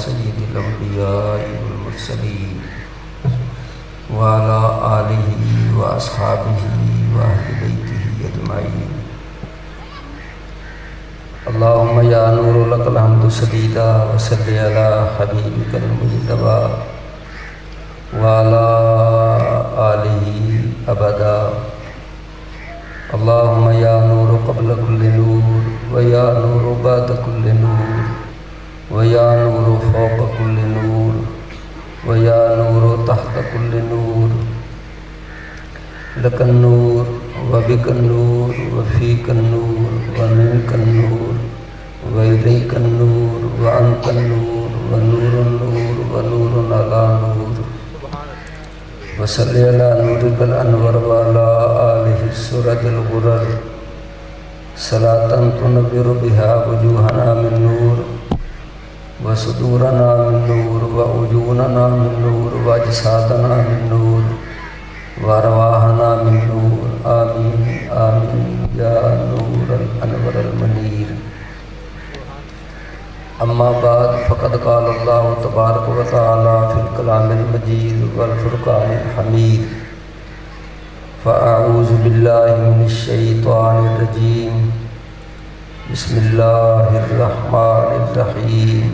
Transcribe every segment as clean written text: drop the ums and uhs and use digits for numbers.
سيد الأنبياء والمرسلين وعلى آله وأصحابه وأهل بيته أجمعين. اللهم يا نور لك الحمد سديدا وصل على حبيبك المجتبى وعلى آله أبدا. اللهم يا نور قبل كل نور ويا نور بعد كل نور ويا نور فوق كل نور ويا نور تحت كل نور. لك النور وبك النور وفيك النور ومنك النور وإليك النور وأنت النور ونور النور ونور على نور. وصل على نورك الأنور وعلى آله السرج الغرر صلاة تنبر بها وجوهنا من نور وصدورنا من نور وعيوننا من نور وأجسادنا من نور وأرواحنا من نور. آمين آمين يا نور الأنور المنير. أما بعد فقد قال الله تبارك وتعالى في الكلام المجيد والفرقان الحميد. فأعوذ بالله من الشيطان الرجيم. بسم الله الرحمن الرحيم.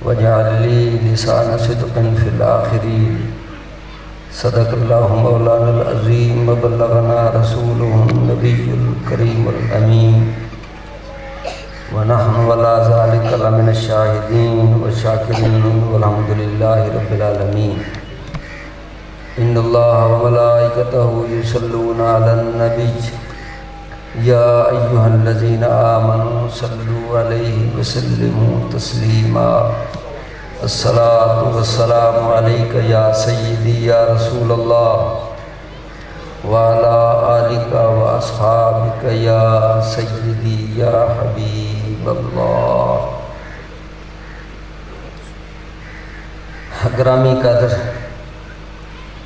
واجعل لي لسان صدق في الآخرين. صدق الله مولانا العظيم وبلغنا رسوله النبي الكريم الأمين. ونحن ولا ذلك لمن الشاهدين والشاكرين والحمد لله رب العالمين. إن الله وملائكته يصلون على النبي يا أيها الذين آمنوا صلوا عليه وسلموا تسليما. الصلاة والسلام عليك يا سيدي يا رسول الله وعلى آلك وأصحابك يا سيدي يا حبيب الله. گرامی قدر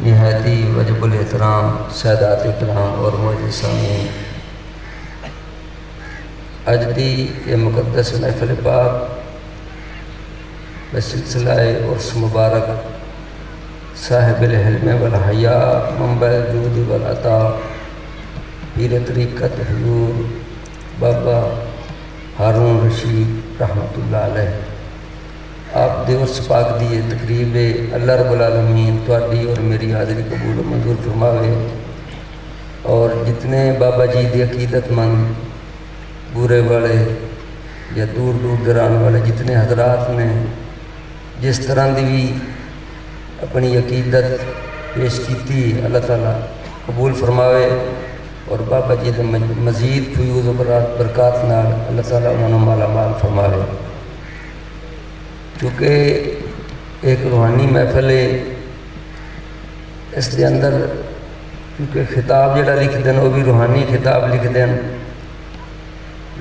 نہایتی وجب الاحترام سادات اکرام اور معزز سامعین، اج دی یہ مقدس محفل پاک بسلسلہ عرس مبارک صاحب الحلم والحیاء منبع الجود والعطاء پیر طریقت حضور بابا ہارون رشید رحمۃ اللہ علیہ آپ دے عرس پاک دی تقریب اللہ رب العالمین تواڈی اور میری حاضری قبول و منظور فرماوے. اور جتنے بابا جی دی عقیدت مند بورے والے یا دور دور دران والے جتنے حضرات نے جس طرح دی بھی اپنی عقیدت پیش کیتی اللہ تعالیٰ قبول فرماوے اور بابا جی دے مزید فیوز و برکات نال اللہ تعالیٰ انہوں مالا مال فرماوے. کیونکہ ایک روحانی محفل ہے، اس دے اندر کیونکہ خطاب جڑا لکھ دین وہ بھی روحانی خطاب لکھ دین.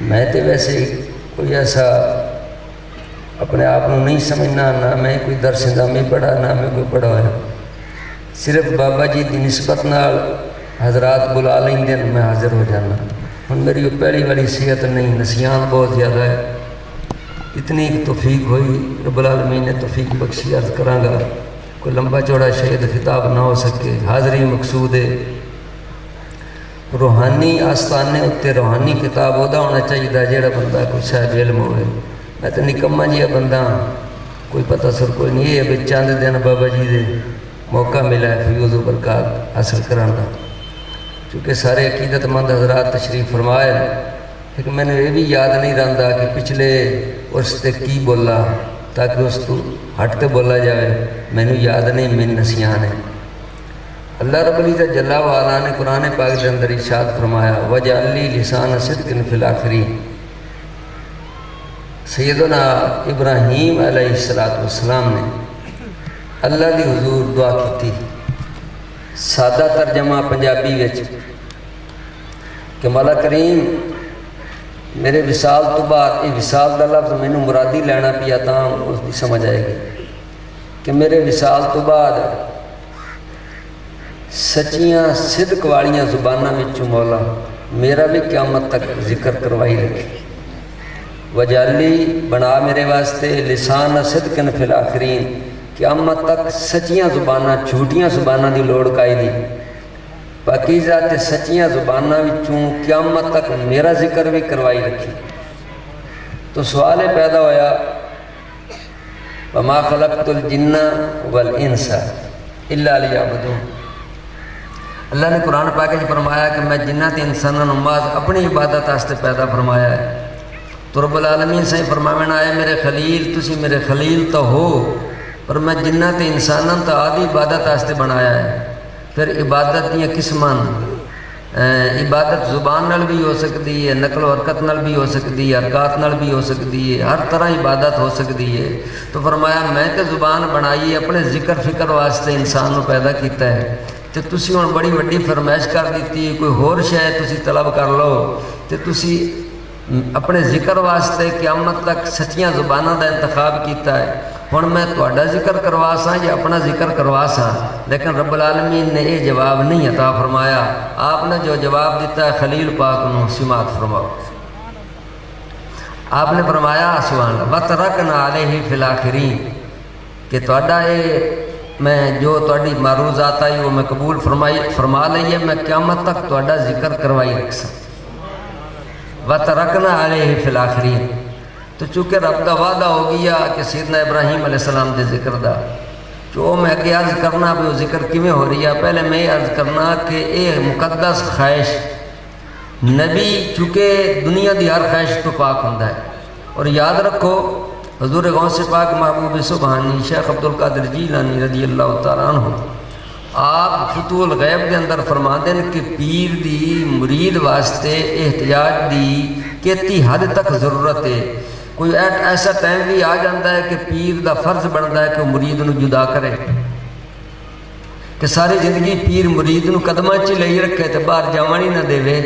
میں تو ویسے کوئی ایسا اپنے آپ کو نہیں سمجھنا، نہ میں کوئی درس نظامی پڑھا نہ میں کوئی پڑھا ہوا. صرف بابا جی دی نسبت نال حضرات بلا لیں دن میں حاضر ہو جانا. ہن میری وہ پہلی والی صحت نہیں، نسیان بہت زیادہ ہے. اتنی توفیق ہوئی رب العالمین نے توفیق بخشی. عرض کراں گا کوئی لمبا چوڑا شاید خطاب نہ ہو سکے. حاضری مقصود ہے روحانی آستانے اتنے روحانی کتاب وہدا ہونا چاہیے جہاں بندہ کوئی صاحب علم ہوئے. میں تو نکما جہا بندہ کوئی پتہ سر کوئی نہیں. یہ بھی چند دن بابا جی دے موقع ملا ہے فیوز و برکات حاصل کرانا. چونکہ سارے عقیدت مند حضرات تشریف فرمائے، لیکن میں نے یہ بھی یاد نہیں رہتا کہ پچھلے عرس تے کی بولا تاکہ اس تو ہٹ کے بولا جائے. میں نے یاد نہیں، من نسیان ہے. اللہ رب العزت جل وعلا نے قرآن پاک کے اندر ارشاد فرمایا وَجَعَلْ لِي لِسَانَ صِدْقٍ فِي الْآخِرِينَ. سیدنا ابراہیم علیہ السلام نے اللہ دی حضور دعا کی تھی. سادہ ترجمہ پنجابی وچ کہ مولا کریم میرے وصال تو بعد یہ وصال دا لفظ مینوں مرادی لینا پیا تاں اس دی سمجھ آئے گی کہ میرے وصال تو بعد سچیاں صدق والیاں زباناں وچوں مولا میرا بھی قیامت تک ذکر کروائی رکھے. وجالی بنا میرے واسطے لسان صدق فی الاخرین، قیامت تک سچیاں زباناں جھوٹیاں زباناں دی لوڑ کائی دی، پاکیزہ تے سچیاں زباناں وچوں قیامت تک میرا ذکر بھی کروائی رکھی۔ تو سوال پیدا ہویا وما خلقت الجن والانس الا لیعبدون۔ اللہ نے قرآن پاک میں فرمایا کہ میں جنات انسانوں نماز اپنی عبادت واسطے پیدا فرمایا ہے۔ تو رب العالمین سے فرماونا آئے میرے خلیل، تسی میرے خلیل تو ہو، پر میں جنات انسانوں تو آدھی عبادت واسطے بنایا ہے۔ پھر عبادت دیاں قسمان، عبادت زبان نال بھی ہو سکتی ہے، نقل و حرکت نال بھی ہو سکتی ہے، حرکات نال بھی ہو سکتی ہے، ہر طرح عبادت ہو سکتی ہے۔ تو فرمایا میں تے زبان بنائی اپنے ذکر فکر واسطے انسان کو پیدا کیتا ہے، تے تسی ہن بڑی وڈی فرمائش کر دیتی ہے کوئی ہور شے تسی طلب کر لو، تے تسی اپنے ذکر واسطے قیامت تک سچیاں زبانوں کا انتخاب کیتا ہے۔ ہن میں تہاڈا ذکر کروا ساں یا اپنا ذکر کروا ساں، لیکن رب العالمین نے یہ جواب نہیں عطا فرمایا۔ آپ نے جو جواب دیتا ہے خلیل پاک نو سماعت فرماؤ۔ آپ نے فرمایا سبحان اللہ وَتَرَكْنَا عَلَيْهِ فِي الْآخِرِينَ کہ تہاڈا یہ میں جو تہاڈی معروضات آئی وہ میں قبول فرما لئیے، میں قیامت تک تہاڈا ذکر کروائی رکھ ساں۔ وَتَرَكْنَا عَلَيْهِ فِي الْآخِرِينَ تو چونکہ رب دا وعدہ ہو گیا کہ سیدنا ابراہیم علیہ السلام دے ذکر دا، جو میں اگے عرض کرنا بھی وہ ذکر کیویں ہو رہی ہے، پہلے میں یہ عرض کرنا کہ اے مقدس خواہش نبی چونکہ دنیا دی ہر خواہش تو پاک ہوندا ہے۔ اور یاد رکھو حضور غوث پاک محبوب سبحانی شیخ عبدالقادر جیلانی رضی اللہ تعالیٰ عنہ آپ فتوح الغیب دے اندر فرما دیں کہ پیر دی مرید واسطے احتیاج دی کیتی حد تک ضرورت ہے۔ کوئی ایسا ٹائم بھی آ جاتا ہے کہ پیر دا فرض بنتا ہے کہ وہ مرید نو جدا کرے، کہ ساری زندگی پیر مرید نو قدمہ چی لئی رکھے تے باہر جاوانی نہ دے،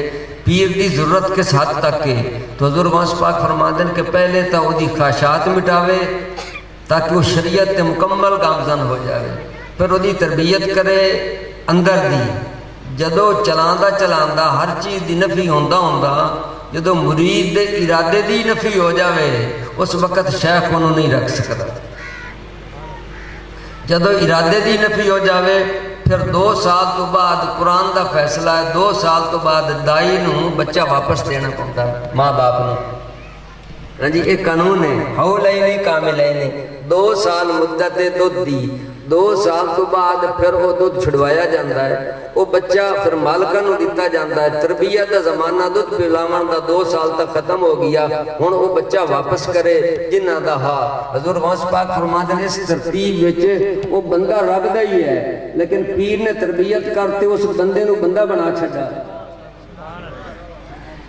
پیر دی ضرورت کس حد تک ہے۔ تو حضور غوث پاک فرما دیں کہ پہلے تو وہ دی خواہشات مٹاوے تاکہ وہ شریعت تے مکمل گامزن ہو جائے، پھر وہ دی تربیت کرے اندر دی، جدو چلاندہ ہر چیز دی نفی ہوندہ جدو مرید دے ارادے دی نفی ہو جاوے اس وقت شیخ انہوں نہیں رکھ سکتا۔ جدو ارادے دی نفی ہو جاوے پھر 2 سال تو بعد قرآن دا فیصلہ ہے 2 سال تو بعد دائی نو بچہ واپس دینا پڑتا ماں باپ نو۔ ہاں جی ایک قانون ہے حولین کاملین، 2 سال مدت دودھ دی، 2 سال تو بعد پھر وہ دودھ چھڑوایا جاندہ ہے، وہ بچہ پھر مالکہ نو دیتا جاندہ ہے۔ تربیت دا زمانہ دودھ پلاون دا 2 سال تک ختم ہو گیا، ہن وہ بچہ واپس کرے جنہ دا ہا۔ حضور غوث پاک فرما دے اس ترتیب وچ وہ بندہ رب دا ہی ہے، لیکن پیر نے تربیت کرتے اس بندے نو بندہ بنا چھڈا۔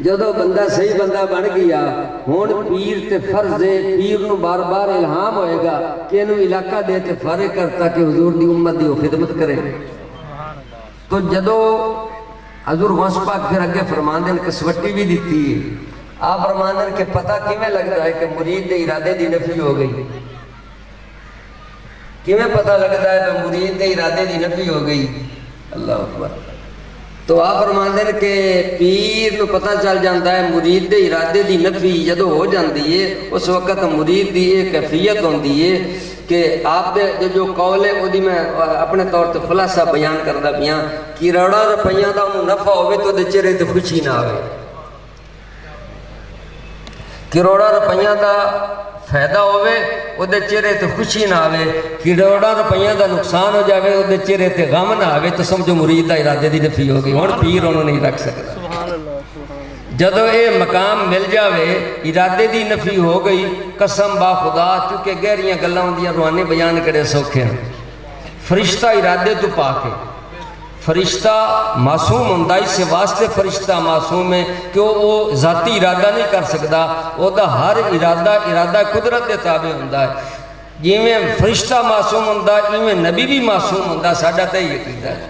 جدو بندہ صحیح بندہ بن گیا ہون پیر تے فرض ہے، پیر نو بار بار الہام ہوئے گا کہ انہوں علاقہ دے تے فارغ کرتا کہ حضور دی امت دی خدمت کرے۔ تو جدو حضور غوث پاک پھر اگے فرمان دیں کسوٹی بھی دیتی ہے، آپ فرمان دیں کہ پتہ کیویں لگتا ہے کہ مرید دے ارادے دی نفی ہو گئی، کیویں پتہ لگتا ہے کہ مرید دے ارادے دی نفی ہو گئی؟ اللہ اکبر۔ تو آپ فرمان دیں کہ پیر نو پتہ چل جاتا ہے مرید دے ارادے دی نفی جدو ہو جاندی ہے اس وقت مرید دی ایک کیفیت ہوندی ہے کہ آپ دے جو قول ہے وہ دی میں اپنے طور تے خلاصہ بیان کردہ پیاں کروڑا روپیاں دا انہوں نفع ہوئے تو دے چہرے تے خوشی نہ آوے، کروڑا روپیاں دا فائدہ ہوئے وہ دے چہرے تے خوشی نہ آوے، کروڑا روپیاں دا نقصان ہو جاوے وہ دے چہرے تے غم نہ آوے، تو سمجھو مرید دا ارادے دی نفی ہو گئی، ہون پیر انہوں نہیں رکھ سکتا۔ جدو اے مقام مل جاوے ارادے دی نفی ہو گئی، قسم با خدا چونکہ گہریاں گلاں ہوندیاں روحانی بیان کرے سوکھے ہیں۔ فرشتہ ارادے تو پاک ہے، فرشتہ معصوم ہوندہ اس سے واسطے فرشتہ معصوم ہے کہ وہ ذاتی ارادہ نہیں کر سکتا، وہ دا ہر ارادہ قدرت دے تابع ہوندہ ہے۔ جیویں فرشتہ معصوم ہوندہ ایویں نبی بھی معصوم ہوندہ، ساڈا تے یہ عقیدہ ہے۔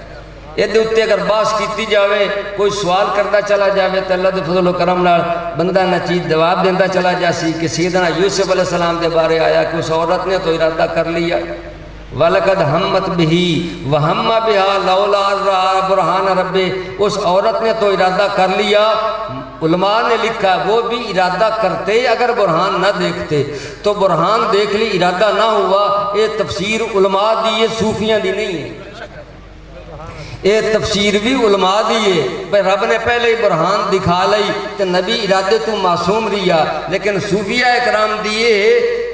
یہ دے اتے اگر باس کیتی جاوے کوئی سوال کرتا چلا جاوے تو اللہ دے فضل و کرم نال بندہ نہ چیز جواب دیندہ چلا جاسی کہ سیدنا یوسف علیہ السلام دے بارے آیا کہ اس عورت نے تو ارادہ کر لیا، وَلَقَدْ ہَمَّتْ بِهِ وَهَمَّ بِهَا لَوْلَا أَن رَأَىٰ بُرْهَانَ رَبِّهِ، اس عورت نے تو ارادہ کر لیا علماء نے لکھا وہ بھی ارادہ کرتے اگر برہان نہ دیکھتے، تو برہان دیکھ لی ارادہ نہ ہوا، یہ تفسیر علماء دی یہ صوفیاں دی نہیں ہے، یہ تفسیر بھی علماء دی ہے۔ بھئی رب نے پہلے ہی برہان دکھا لئی تو نبی ارادے تو معصوم رہیا، لیکن صوفیہ اکرام دیے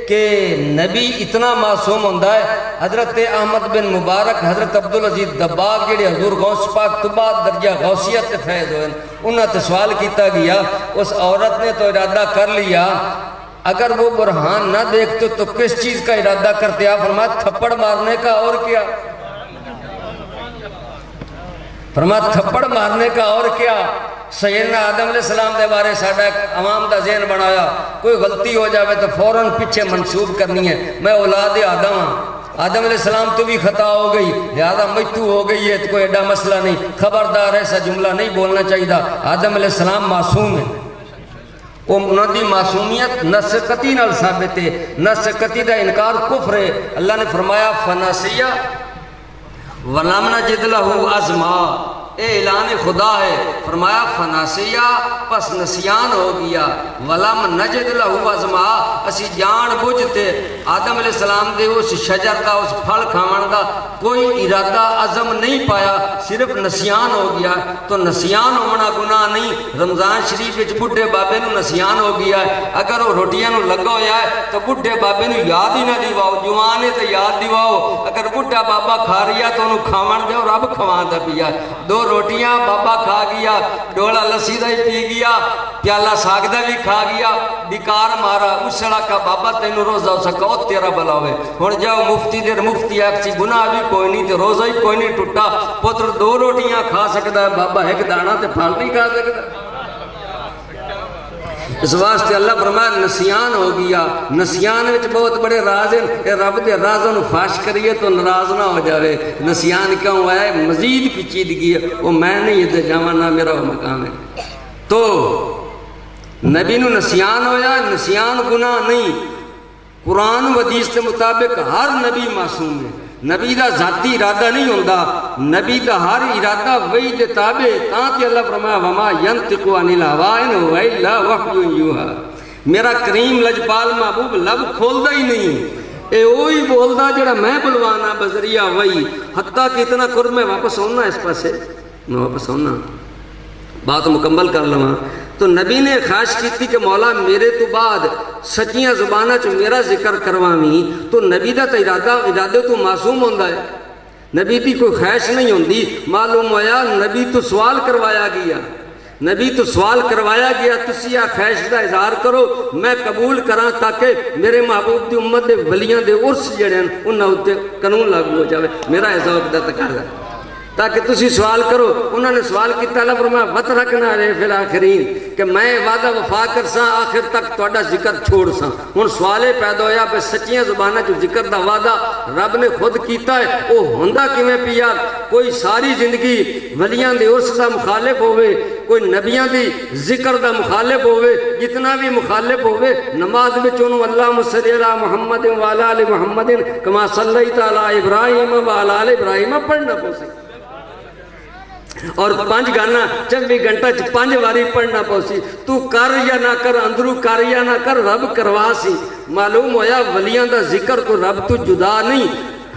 کہ نبی اتنا معصوم ہوندہ ہے۔ حضرت احمد بن مبارک، حضرت عبدالعزیز دباغ جڑے حضور غوث پاک تو بعد درجہ غوثیت فیض ہوئے، انہوں نے سوال کیتا گیا، اس عورت نے تو ارادہ کر لیا، اگر وہ برہان نہ دیکھتے تو کس چیز کا ارادہ کرتے؟ آپ فرمایا تھپڑ مارنے کا، اور کیا؟ فرمایا تھپڑ مارنے کا اور کیا؟ سیدنا آدم علیہ السلام دے بارے ساڑھا ایک عوام دا ذہن بنایا، کوئی غلطی ہو جاوے تو فوراً پیچھے منسوب کرنی ہے، میں اولاد آدم ہاں، آدم علیہ السلام تو بھی خطا ہو گئی، لہذا مجھ تو ہو گئی ہے، تو کوئی ایڈا مسئلہ نہیں، خبردار ایسا جملہ نہیں بولنا چاہیے تھا۔ آدم علیہ السلام معصوم ہے، وہ انہوں دی معصومیت نص قطعی نال ثابت ہے، نص قطعی دا انکار کفر ہے۔ اللہ نے فرمایا فناسیہ وَلَمْ نَجِدْ لَهُ عَزْمًا، اے اعلان خدا ہے، فرمایا فناسیہ پس نسیان ہو گیا، وَلَمْ نَجِدْ لَهُ عَزْمًا، اسی جان بوجھتے آدم علیہ السلام دے اس شجر دا، اس پھل کھاون دا کوئی ارادہ عزم نہیں پایا، صرف نسیان ہو گیا۔ تو نسیان ہونا گناہ نہیں، رمضان شریف وچ بڈھے بابے نو نسیان ہو گیا ہے، اگر وہ روٹیاں نو لگا ہویا ہے تو بڈھے بابے نو یاد ہی نہ دیواؤ، جوان ہے تو یاد دیواؤ، اگر بڈھا بابا کھا رہا تو انہوں کھاون دے اور رب کھوان دا پیا، دو روٹیاں بابا کھا گیا، ڈولا لسی دا ہی پی گیا، پیالہ ساگ دا بھی کھا گیا، بیکار مارا، اس سڑا کا بابا تینو روزہ ہو سکا او تیرا بلا ہوئے، ہون جاؤ مفتی دیر مفتی ایکسی گناہ بھی کوئی نہیں، تے روزہ ہی کوئی نہیں ٹوٹا، پتر دو روٹیاں کھا سکتا ہے، بابا ایک دانا تے پھال نہیں کھا سکتا۔ اس واسطے اللہ فرمایا نسیان ہو گیا، نسیان وچ بہت بڑے راز ہیں، اے رب دے رازوں نو فاش کریے تو ناراض نہ ہو جاوے۔ نسیان کیوں ہوا ہے؟ مزید پیچیدگی ہے، وہ میں نہیں یہ جاواں نہ میرا وہ مقام ہے۔ تو نبی نو نسیان ہویا، نسیان گناہ نہیں، قرآن و حدیث کے مطابق ہر نبی معصوم ہے، نبی دا ذاتی ارادہ نہیں ہوندہ، نبی دا ہر ارادہ وحی دے تابع، تاں تے اللہ فرمایا وما ینطق عن الہویٰ ان ہوا الا وحی یوحیٰ، میرا کریم لجپال محبوب لب کھولدا ہی نہیں، اے وہی بولدا جڑا میں بلوانا بذریعہ وحی۔ حتیٰ کہ اتنا قرب میں واپس ہونا اس پاسے، میں واپس ہونا بات مکمل کر لواں، تو نبی نے خواہش کی تھی کہ مولا میرے تو بعد سچیاں زبانہ چ میرا ذکر کروامی، تو نبی دا تو ارادے تو معصوم ہوندہ ہے، نبی دی کوئی خواہش نہیں ہوندی۔ معلوم ہویا نبی تو سوال کروایا گیا، نبی تو سوال کروایا گیا، تسی آ خواہش دا اظہار کرو میں قبول کراں تاکہ میرے محبوب دی امت دے ولیاں دے عرس جڑے ہیں انہاں اُتے قانون لاگو ہو جاوے، میرا ذوق دا تقاضا ہے تاکہ تسی سوال کرو۔ انہوں نے سوال کیتا، اللہ فرمایا وَتَرَكْنَا عَلَيْهِ فِي الْآخِرِينَ کہ میں وعدہ وفا کرساں آخر تک تہاڈا ذکر چھوڑ ساں۔ ہن سوالے پیدا ہویا پہ سچیاں زباناں جو ذکر دا وعدہ رب نے خود کیتا ہے وہ ہوندا کیویں پیا؟ کوئی ساری زندگی ولیاں دے عرس دا مخالف ہوئے، کوئی نبیاں دی ذکر دا مخالف ہوئے، جتنا بھی مخالف ہوئے نماز وچ انہوں اللہم صلی علی محمد وعلی آل محمد کما صلیت علی ابراہیم وعلی آل ابراہیم پڑھنا پوسی، اور 5 گانا 24 گھنٹہ 5 واری پڑھنا پوسی، تو کر یا نہ کر، اندرو کر یا نہ کر، رب کروا سی۔ معلوم ہویا ولیاں دا ذکر کو رب تو جدا نہیں۔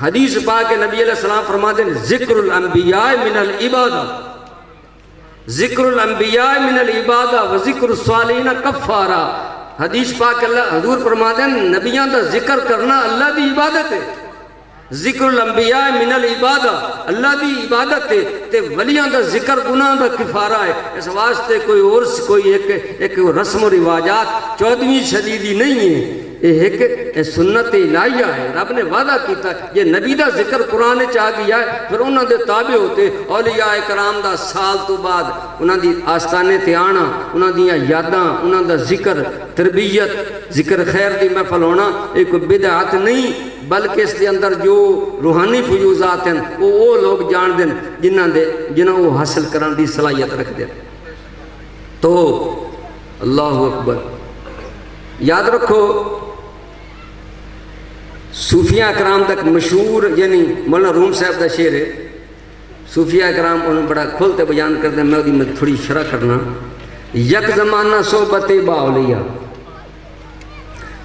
حدیث پاک نبی علیہ السلام فرما دیں ذکر الانبیاء من العبادہ، ذکر الانبیاء من العبادہ و ذکر الصالحین کفارہ۔ حدیث پاک اللہ حضور فرما دیں نبیاں دا ذکر کرنا اللہ دی عبادت ہے، ذکر الانبیاء من العبادہ اللہ دی عبادت ہے، تے ولیاں دا ذکر گناہ دا کفارہ ہے۔ اس واسطے کوئی عرس کوئی ایک رسم و رواجات 14ویں صدی دی نہیں ہے، یہ ایک سنت الہیہ ہے، رب نے وعدہ کیتا یہ نبی دا ذکر قرآن چاہ گیا ہے، پھر انہوں دے تابع ہوتے اولیاء کرام دا سال تو بعد انہوں دی آستانے تے آنا، انہوں دیاں یاداں، انہوں دا ذکر تربیت ذکر خیر دی محفل ہونا ایک بدعت نہیں، بلکہ اس دے اندر جو روحانی فیوزات ہیں وہ لوگ جان دیں جنہاں وہ حاصل کرنے دی صلاحیت رکھ دیں۔ تو اللہ اکبر، یاد رکھو صوفیہ اکرام تک مشہور، یعنی مولانا روم صاحب دا شعر ہے، صوفیہ اکرام انہوں بڑا کھلتے بیان کر دیں، میں تھوڑی شرح کرنا۔ یک زمانہ صحبت با اولیاء،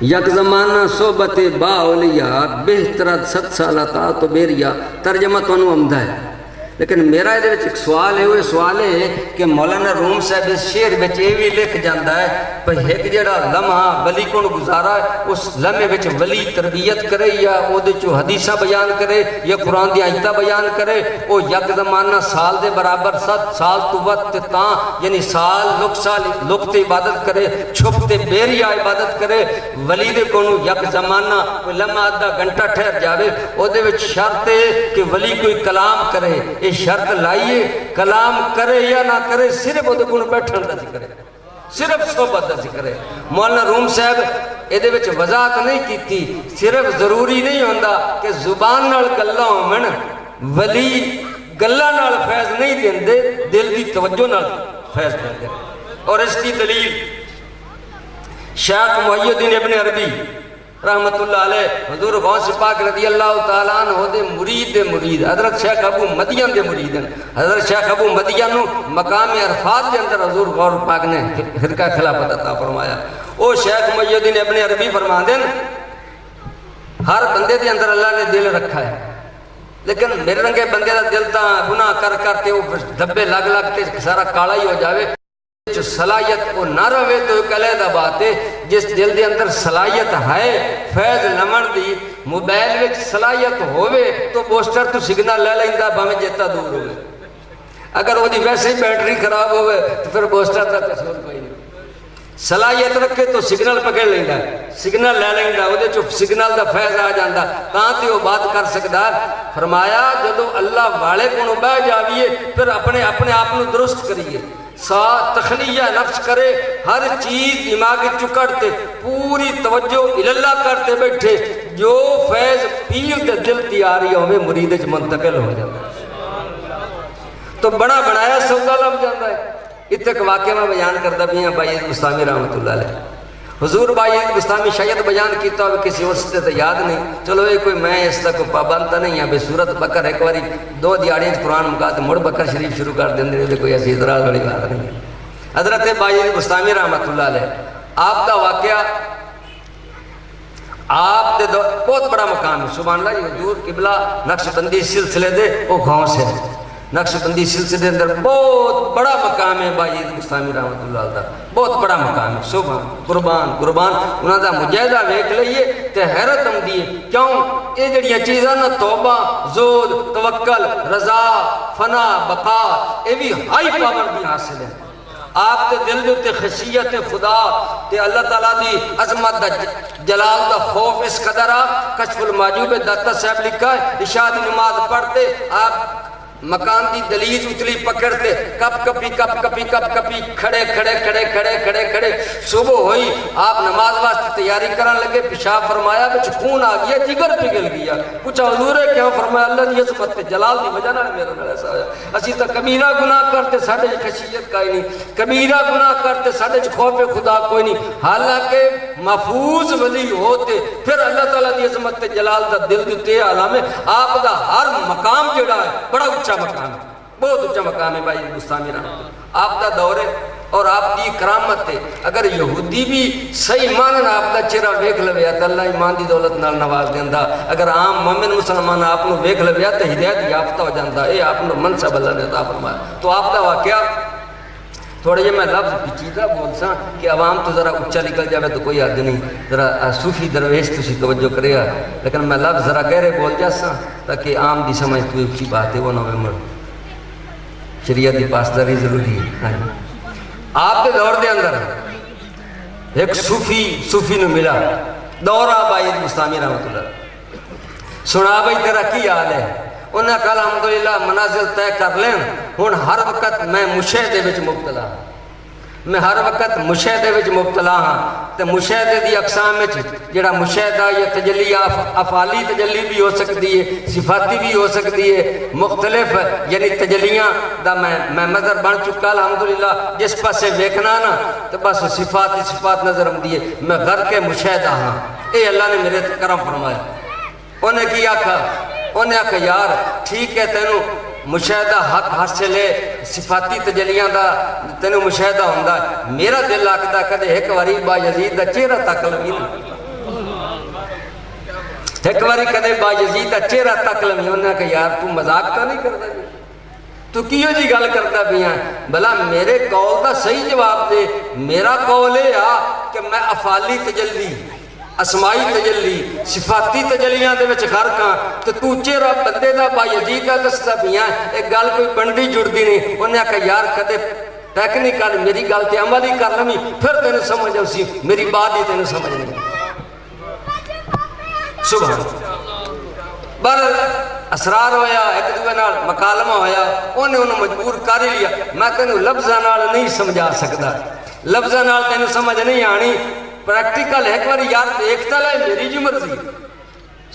یک زمانہ صحبت با اولیاء بہترت 7 سالہ تا تو بیریا۔ ترجمہ تو انہوں عمدہ ہے، لیکن میرا ایک سوال ہے، وہ سوال ہے کہ مولانا روم صاحب اس شعر بچ یہ بھی لکھ جاندہ ہے پہ ایک جڑا لمحہ ولی کو گزارا ہے، اس لمحے بچ ولی تربیت کرے یا او دے چو حدیثہ بیان کرے یا قرآن دی آیتہ بیان کرے، او یک زمانہ سال دے برابر 7 سال تو وقت تاں، یعنی سال لکتے عبادت کرے، چھپتے بیریا عبادت کرے، ولی دے کونو یک زمانہ کوئی لمحہ آدھا گھنٹہ ٹھہر جاوے، او دے وچ شرط ہے کہ ولی کوئی کلام کرے، یہ شرط لائیے کلام کرے یا نہ کرے، صرف وہ دکھون بیٹھن دا ذکر ہے، صرف صحبت دا ذکر ہے۔ مولانا روم صاحب ایدے وچ وضاحت نہیں کی تھی، صرف ضروری نہیں ہوندہ کہ زبان نال گلہ ہومن، ولی گلہ نال فیض نہیں دیندے، دل دی توجہ نال فیض دیندے۔ اور اس کی دلیل شیخ محی الدین ابن عربی رحمت اللہ علیہ، حضور غوث پاک رضی اللہ تعالیٰ عنہ دے مرید حضرت شیخ ابو مدین دے مرید ہیں۔ حضرت شیخ ابو مدین مقام عرفات دے اندر حضور غوث پاک نے خرقہ خلافت عطا فرمایا۔ او شیخ محی الدین ابن عربی فرماندے ہر بندے دے اندر اللہ نے دل رکھا ہے، لیکن میرے رنگے بندے دا دل تا گناہ کر کرتے وہ دبے لگ تے سارا کالا ہی ہو جاوے، جو صلاحیت کو نہ روے تو ایک علیحدہ بات ہے۔ جس دل دے اندر صلاحیت ہے فیض لمن دی، موبائل وچ صلاحیت ہوئے تو پوسٹر تو سگنل لے لیندہ بھامیں جیتا دور ہوئے، اگر وہ دی ویسے ہی بیٹری خراب ہوئے تو پھر پوسٹر کا قصور کوئی نہیں۔ صلاحیت رکھے تو سگنل پکڑ لیندہ، سگنل لے لیندہ، وہ دے جو سگنل دا فیض آ جاندہ کہاں تے وہ بات کر سکتا۔ فرمایا جدو اللہ والے کو بہ جاویے پھر اپنے آپ نو درست کریے، تخلیہ نفس کرے، ہر چیز دماغ چکڑتے پوری توجہ اللہ کرتے بیٹھے، جو فیض پیر دے دل تیاری ہوئے مرید چ منتقل ہو جاتا ہے تو بڑا بنایا سودا لب جاتا ہے۔ اتنے واقعہ میں بیان کرتا بھی ہیں بھائی عید بستامی رحمت اللہ علیہ، حضور بھائی عید بستامی شاید بیان کیتا ہوئے کسی وسطے تو یاد نہیں، چلو یہ کوئی میں اس تک پابند تو نہیں ہے بے صورت بکر ایک باری 2 دیاڑیں قرآن مکات مڑ بکر شریف شروع کر دیں دے کوئی ایسی اعتراض والی بات نہیں ہے۔ حضرت بھائی عید بستامی رحمت اللہ علیہ آپ کا واقعہ آپ دے بہت بڑا مقام ہے، سبحان اللہ۔ حضور قبلہ نقش بندی سلسلے دے وہ گاؤں سے نقش بندی سلسلے اندر بہت بڑا مقام ہے بھائی عید بستامی رحمت اللہ علیہ، بہت بڑا مقام ہے۔ سبحان قربان انہاں دا مجاہدہ ویکھ لئیے تے حیرت آندی ہے، کیوں یہ جڑیاں چیزاں نا توبہ، زہد، توکل، رضا، فنا، بقا، یہ بھی ہائی پاور بھی حاصل ہے۔ آپ کے دل جو تے خشیت خدا تے اللہ تعالیٰ دی عظمت دا جلال دا خوف اس قدر آ، کشف المعجوب داتا صاحب لکھا ہے، عشاء دی نماز پڑھتے آپ مکان دی دلیز اتلی پکڑتے، کپ کپی کھڑے صبح ہوئی آپ نماز واسطے تیاری کرن لگے، پیشاب فرمایا بچ خون آ گیا، جگر پگل گیا، پوچھا حضور ہے کیوں؟ فرمایا اللہ دی عظمت جلال دی وجہ نہ میرے نال ایسا ہوا۔ اسی تو کبیرہ گناہ کرتے ساڈے خشیت کوئی نہیں، کبیرہ گناہ کرتے ساڈے خوف خدا کوئی نہیں، حالانکہ محفوظ ولی ہوتے پھر اللہ تعالیٰ دی عظمت جلال دا دل دیتے عالم ہے۔ آپ دا ہر مقام جڑا ہے بڑا اچھا مقام ہے، بہت اچھا مقام ہے بھائی بستامی رحمت آپ دا دور ہے اور آپ کی کرامت ہے۔ اگر یہودی بھی صحیح مانن آپ دا چہرہ ویکھ لویا تو اللہ ایمان دی دولت نال نواز دیندا، اگر عام مومن مسلمان آپ نو ویکھ لویا تو ہدایت یافتہ ہو جاندا، اے آپ نو منصب اللہ نے عطا فرمایا۔ تو آپ دا واقعہ تھوڑے یہ میں لفظ پیچیدہ بول ساں کہ عوام تو ذرا اچھا نکل جاوے تو کوئی حد نہیں، ذرا صوفی درویش تسی توجہ کرے گا، لیکن میں لفظ ذرا گہرے بول جاساں تاکہ عام دی سمجھ کوئی اچھی بات ہے وہ نہ مر شریعت دی پاسداری ضروری ہے۔ آپ کے دور دے اندر ایک صوفی نو ملا، دورہ بھائی بستامی رحمت اللہ، سنا بھائی تیرا کی حال ہے؟ انہیں کہا الحمدللہ منازل طے کر لیں، ہن ہر وقت میں مشاہدے وچ مبتلا ہاں، میں ہر وقت مشاہدے وچ مبتلا ہاں، تے مشاہدے دی اقسام وچ جڑا مشاہدہ یا تجلی افعالی تجلی بھی ہو سکتی ہے، صفاتی بھی ہو سکتی ہے، مختلف یعنی تجلیاں دا میں مظہر بن چکا الحمدللہ، جس پاسے ویکھنا نا تو بس صفات نظر آتی ہے، میں غرق مشاہدہ ہاں، اے اللہ نے میرے کرم فرمایا۔ انہیں کی آکھا؟ انہیں آکھا یار ٹھیک ہے تینوں مشاہدہ حق حاصل ہے صفاتی تجلیاں دا تینوں مشاہدہ ہوندا ہے میرا دل آکھدا کدے ایک واری با یزید دا چہرہ تک لوی ایک واری کدے با یزید دا چہرہ تک لوی انہاں کہ یار تو مذاق تا نہیں کردا تو کیوں جی گل کرتا بھی ہیں بلا میرے قول دا صحیح جواب دے میرا قول ہے کہ میں افعالی تجلی اسمائی تجلی صفاتی تجلیاں دے وچ غرق ہاں تو چہرہ بندے دا با یزید دا دستا بھی ہیں ایک گل کوئی بندی جڑدی نہیں انہیں کہا یار کدے ٹیکنیکل میری گل تے عملی کر لمی پھر تینوں سمجھ آؤ سی میری بات ہی تینوں سمجھ نہیں سبحان بر اسرار ہویا ایک دوے نال مکالمہ ہویا انہیں مجبور کر لیا میں تینوں لفظاں نال نہیں سمجھا سکتا لفظاں نال تینوں سمجھ نہیں آنی پریکٹیکل ایک بار یار دیکھتا لے میری جو مرضی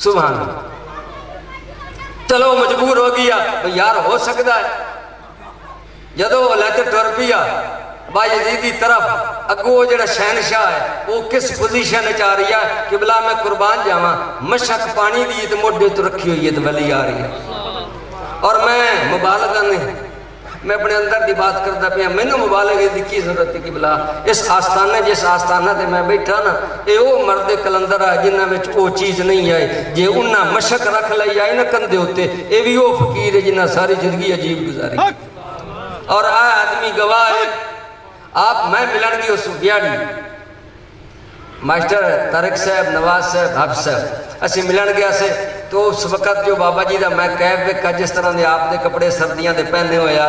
سبحان چلو مجبور ہو گیا یار ہو سکتا ہے جدو لیتے ٹر پیا با یزیدی طرف اگو جڑا شہنشاہ ہے وہ کس پوزیشن چاہ رہی ہے کہ بلا میں قربان جاواں مشک پانی دی تو موڈے تو رکھی ہوئی ہے تو ولی آ رہی ہے اور میں مبالغہ نہیں میں اپنے اندر دی بات کرتا پیا میں نے مبالغے دی کی ضرورت ہے کہ بلا اس آستانہ جس آستانہ تے میں بیٹھا نا اے وہ مرد کلندر ہے جنہ میں وہ چیز نہیں آئے جے انہاں مشک رکھ لئی آئے نہ کندے ہوتے اے بھی وہ فقیر ہے جنہ ساری زندگی عجیب گزاری اور آئے آدمی گواہ ہے آپ میں ملن گی اس بیاڑی ماسٹر طارق صاحب نواز صاحب حفظ صاحب اسی ملن گیا سے تو اس وقت جو بابا جی دا میں کیب وکا جس طرح دے آپ دے کپڑے سردیاں دے پہنے ہویا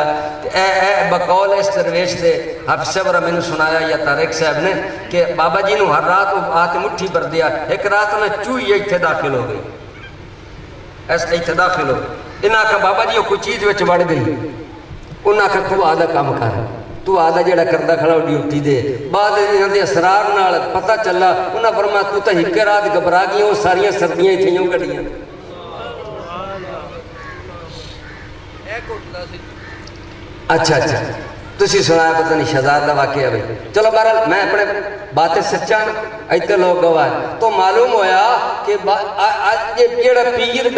اے بقول اس درویش دے حفظ صاحب اور میں نے سنایا یا طارق صاحب نے کہ بابا جی نو ہر رات آتے مٹھی بر دیا ایک رات میں چوئی ایتھے داخل ہو گئی ایسے ایتھے داخل ہو گئی انہاں کا بابا جی کوئی چیز وچ بڑھ گئی انہاں کا تو آدھا کام کر تو آدھا جڑا کردہ کھڑا ڈیوٹی دے بعد انہاں دے اسرار نال پتہ چلا انہاں فرمایا تو تا ہکے رات گھبرا گئی وہ ساریاں سردیاں تھیں یوں کڑیاں اچھا اچھا تسی سنایا پتہ نہیں شہزاد دا واقعہ ہے چلو بہرحال میں اپنے باتیں سچا ایتے لوگ گواہ تو معلوم ہویا کہ یہ جڑا پیر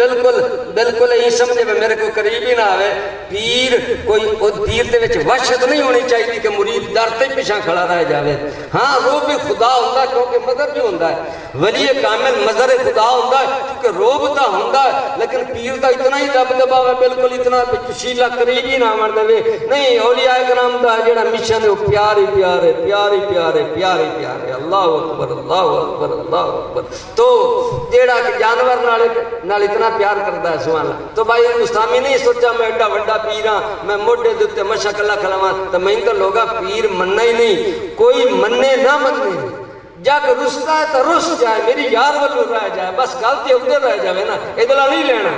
بالکل ہی سمجھے میرے کوئی قریب ہی نہ آوے پیر کوئی پیر دے وچ وحشت نہیں ہونی چاہیے کہ مرید ڈر تے پیچھے کھڑا رہ جاوے ہاں روب بھی خدا ہوندا ہے کیونکہ مظہر بھی ہوندا ہے ولی کامل مظہر خدا ہوندا ہے کیونکہ روب تا ہوندا ہے لیکن پیر دا اتنا ہی دبدبا ہے بالکل اتنا شیلا قریب ہی نہ آون دے نہیں اولیاء کرام دا جڑا مشن ہے وہ پیارے پیارے پیارے پیارے پیارے پیارے اللہ اکبر اللہ اکبر اللہ اکبر تو جیڑا کہ جانور نال اتنا پیار کرتا ہے سبحان اللہ تو بھائی مستامی نہیں سوچا میں ایڈا وڈا پیر ہاں میں موڈے دے مشک اللہ کھلاواں تو میں تو لوگا پیر مننا ہی نہیں کوئی مننے نہ مننے جگ رستا ہے تو رس جائے میری یار والو رہ جائے بس غلطی ادھر رہ جائے نا ادھر نہیں لینا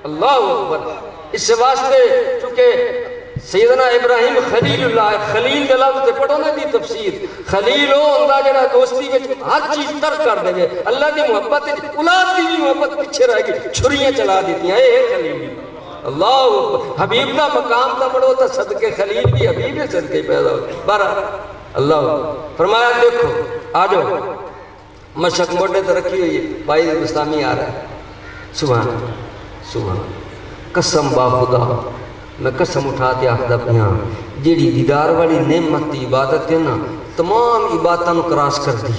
اللہ اکبر اس واسطے چونکہ سیدنا ابراہیم خلیل اللہ خلیل دے لفظ تے پڑھو نا دی تفسیر خلیل ہو ہوندا جڑا دوستی وچ ہر چیز ترک کر دے اللہ دی محبت اولاد دی بھی محبت پیچھے رہ گئی چھریاں چلا دیتیاں اے خلیل اللہ حبیب دا مقام تا پڑھو تا صدقے خلیل بھی حبیب صدقے پیدا ہو بارہ اللہ فرمایا دیکھو آ جاؤ مشک موڈے تے رکھی ہوئی ہے بھائی مستامی آ رہا ہے سبحان سبحان قسم با خدا میں قسم اٹھا کے آخدا پیا جیڑی دیدار والی نعمت دی عبادت ہے نا تمام عبادتوں کراس کر دی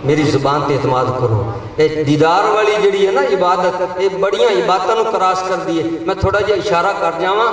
میری زبان تے اعتماد کرو اے دیدار والی جیڑی ہے نا عبادت اے بڑیاں عبادتوں کراس کر دی ہے میں تھوڑا جہا اشارہ کر جاواں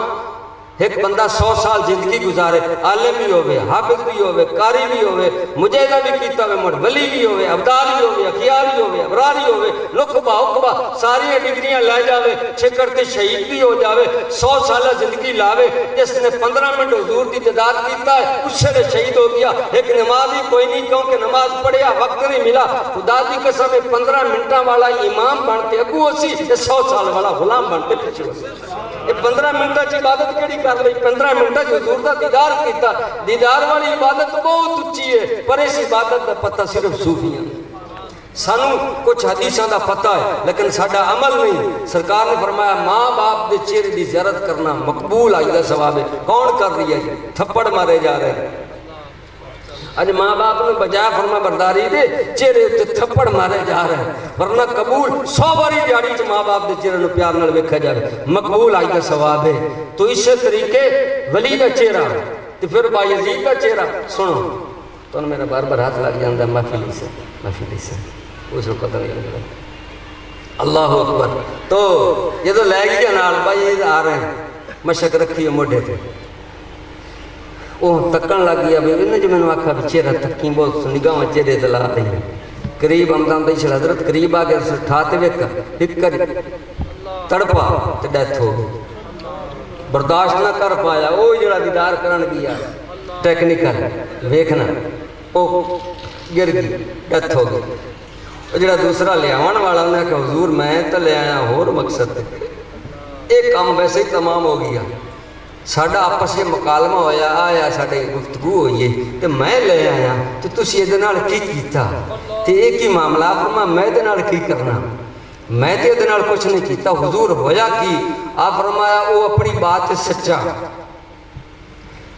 ایک بندہ 100 سال زندگی گزارے عالم بھی ہوئے حافظ بھی ہوئے قاری بھی ہوئے مجاہدہ بھی کیتا ہوئے مڑ ولی بھی ہوئے عبدال بھی ہوئے اخیار بھی ہوئے ابرار بھی ہوئے لقبہ حقبہ ساری ڈگریاں لے جاوے چھکڑتے شہید بھی ہو جاوے 100 سالہ زندگی لاوے جس نے 15 منٹ حضور دی دیدار کیتا ہے اس سے شہید ہو گیا ایک نماز ہی کوئی نہیں کیونکہ نماز پڑھیا وقت نہیں ملا خدا دی قسم 15 منٹاں والا امام بنتے اگو اسی 100 سال والا غلام بنتے پیچھے ہوئے 15 منٹا چی عبادت کیڑی کر لئی 15 منٹا جو حضور دا دیدار کیتا دیدار والی عبادت بہت اچھی ہے پر اس عبادت دا پتہ صرف صوفیاں سانو کچھ حدیثاں دا پتہ ہے لیکن ساڈا عمل نہیں سرکار نے فرمایا ماں باپ دے چہرے دی زیارت کرنا مقبول آج دا ثواب ہے کون کر رہی ہے تھپڑ مارے جا رہے ہیں اج ماں باپ نے بجائے فرما برداری دے چہرے تے تھپڑ مارے جا رہے ہیں، ورنہ قبول 100 باری دیہڑی چ ماں باپ دے چہرے نو پیار نال ویکھیا جائے مقبول آئی کا ثواب ہے۔ تو اسی طریقے ولی دا چہرہ تے پھر بایزید دا چہرہ سنو تو میرا بار بار ہاتھ لگ جاندہ محفلی سے اس کو قدر نہیں لگتا۔ اللہ اکبر۔ تو یہ تو لے گیا نال بایزید آ رہے ہیں، مشک رکھی ہے موڈے تھے، وہ تکن لگ گیا بھی انہیں جو میں نے آکھا بھی چہرہ تکیں بہت نگاہ چہرے دلا رہی ہیں، قریب امدان دیشل حضرت قریب آگے اسے ٹھاتے ویکا ہکر تڑپا تو ڈیتھ ہو گئی، برداشت نہ کر پایا، وہ جڑا دیدار کرن گیا ٹیکنیکل ویکھنا وہ گر گئی ڈیتھ ہو گئی۔ جڑا دوسرا لے آن والا انہیں کہا حضور میں تو لے آیا ہور مقصد ہے، ایک کام ویسے ہی تمام ہو گیا، ساڑھا آپس یہ مکالمہ ہویا آیا ساڑھے گفتگو ہوئی ہے تو میں لے آیا تو تسی ادھنال کی کیتا تو ایک ہی معاملہ فرما میں ادھنال کی کرنا، میں تے ادھنال کچھ نہیں کیتا، حضور ہویا کی آپ فرمایا وہ اپنی بات سچا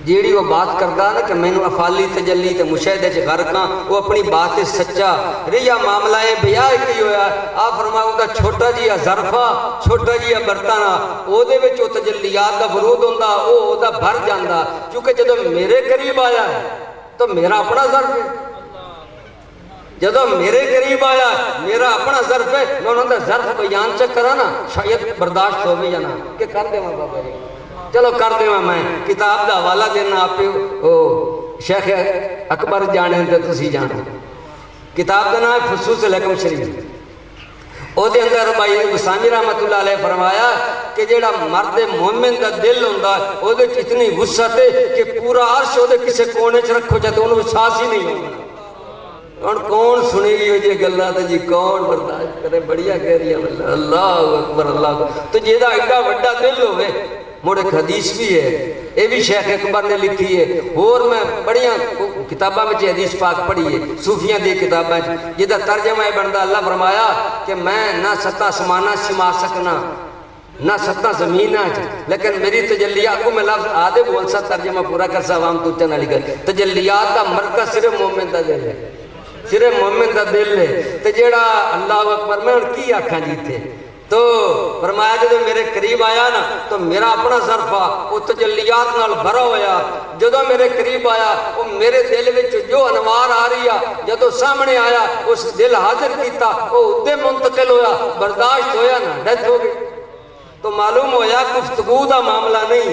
جیڑی وہ بات کردہ نا کہ میں نے افالی تجلی تے مشاہدے چے غرقاں وہ اپنی بات سچا ریا معاملہ ہے بیاہ کی ہویا آپ فرمایا وہ دا چھوٹا جیا ظرفہ چھوٹا جیا برتانا او دے وچ وہ تجلیات دا ورود ہوندہ او دا بھر جاندہ کیونکہ جدو میرے قریب آیا ہے تو میرا اپنا ظرف ہے، جدو میرے قریب آیا میرا اپنا ظرف ہے، میں انہوں نے ظرف بیان چک کرا نا شاید برداشت ہو بھی جانا کہ کر دے ماں بابا جی چلو کر دے میں کتاب دا حوالہ دینا آپ شیخ اکبر جانے ہیں تو تسی جانے کتاب دا نام ہے فصوص الحکم شریف، او دے اندر بھائی گسانی رحمت اللہ علیہ فرمایا کہ جیڑا مرد مومن دا دل ہوندہ او دے اتنی وسعت ہے کہ پورا عرش او دے کسے کونے چ رکھو جاتے انہوں ساس ہی نہیں ہوگا، اور کون سنے گی ہو جی گلہ تھا جی کون برداشت کرے بڑھیا کہہ رہی ہے اللہ اکبر اللہ اکبر۔ تو جیدہ ایڈا وڈا دل ہوئے موڑ ایک حدیث بھی ہے یہ بھی شیخ اکبر نے لکھی ہے اور میں بڑیاں کتابہ میں حدیث پاک پڑھی ہے صوفیاں دی کتابہ جدہ ترجمہ بندہ اللہ فرمایا کہ میں نہ ستا سمانا سما سکنا نہ ستا زمین لیکن میری تجلیات کو میں لفظ آدھے بول سا ترجمہ پورا کر سا عوام تو چنہ لکھا تجلیات کا مرکز صرف مومن دا دل ہے، صرف مومن دا دل ہے تو جیڑا اللہ اکبر میں ان کی آنکھاں جیتے تو فرمایا جدو میرے قریب آیا نا تو میرا اپنا ظرفہ وہ تجلیات نال بھرا ہویا، جدو میرے قریب آیا وہ میرے دل میں جو انوار آ رہی ہے جدو سامنے آیا اس دل حاضر کیتا وہ ادھے منتقل ہویا برداشت ہویا نا ڈیتھ ہو گئی۔ تو معلوم ہویا گفتگو دا معاملہ نہیں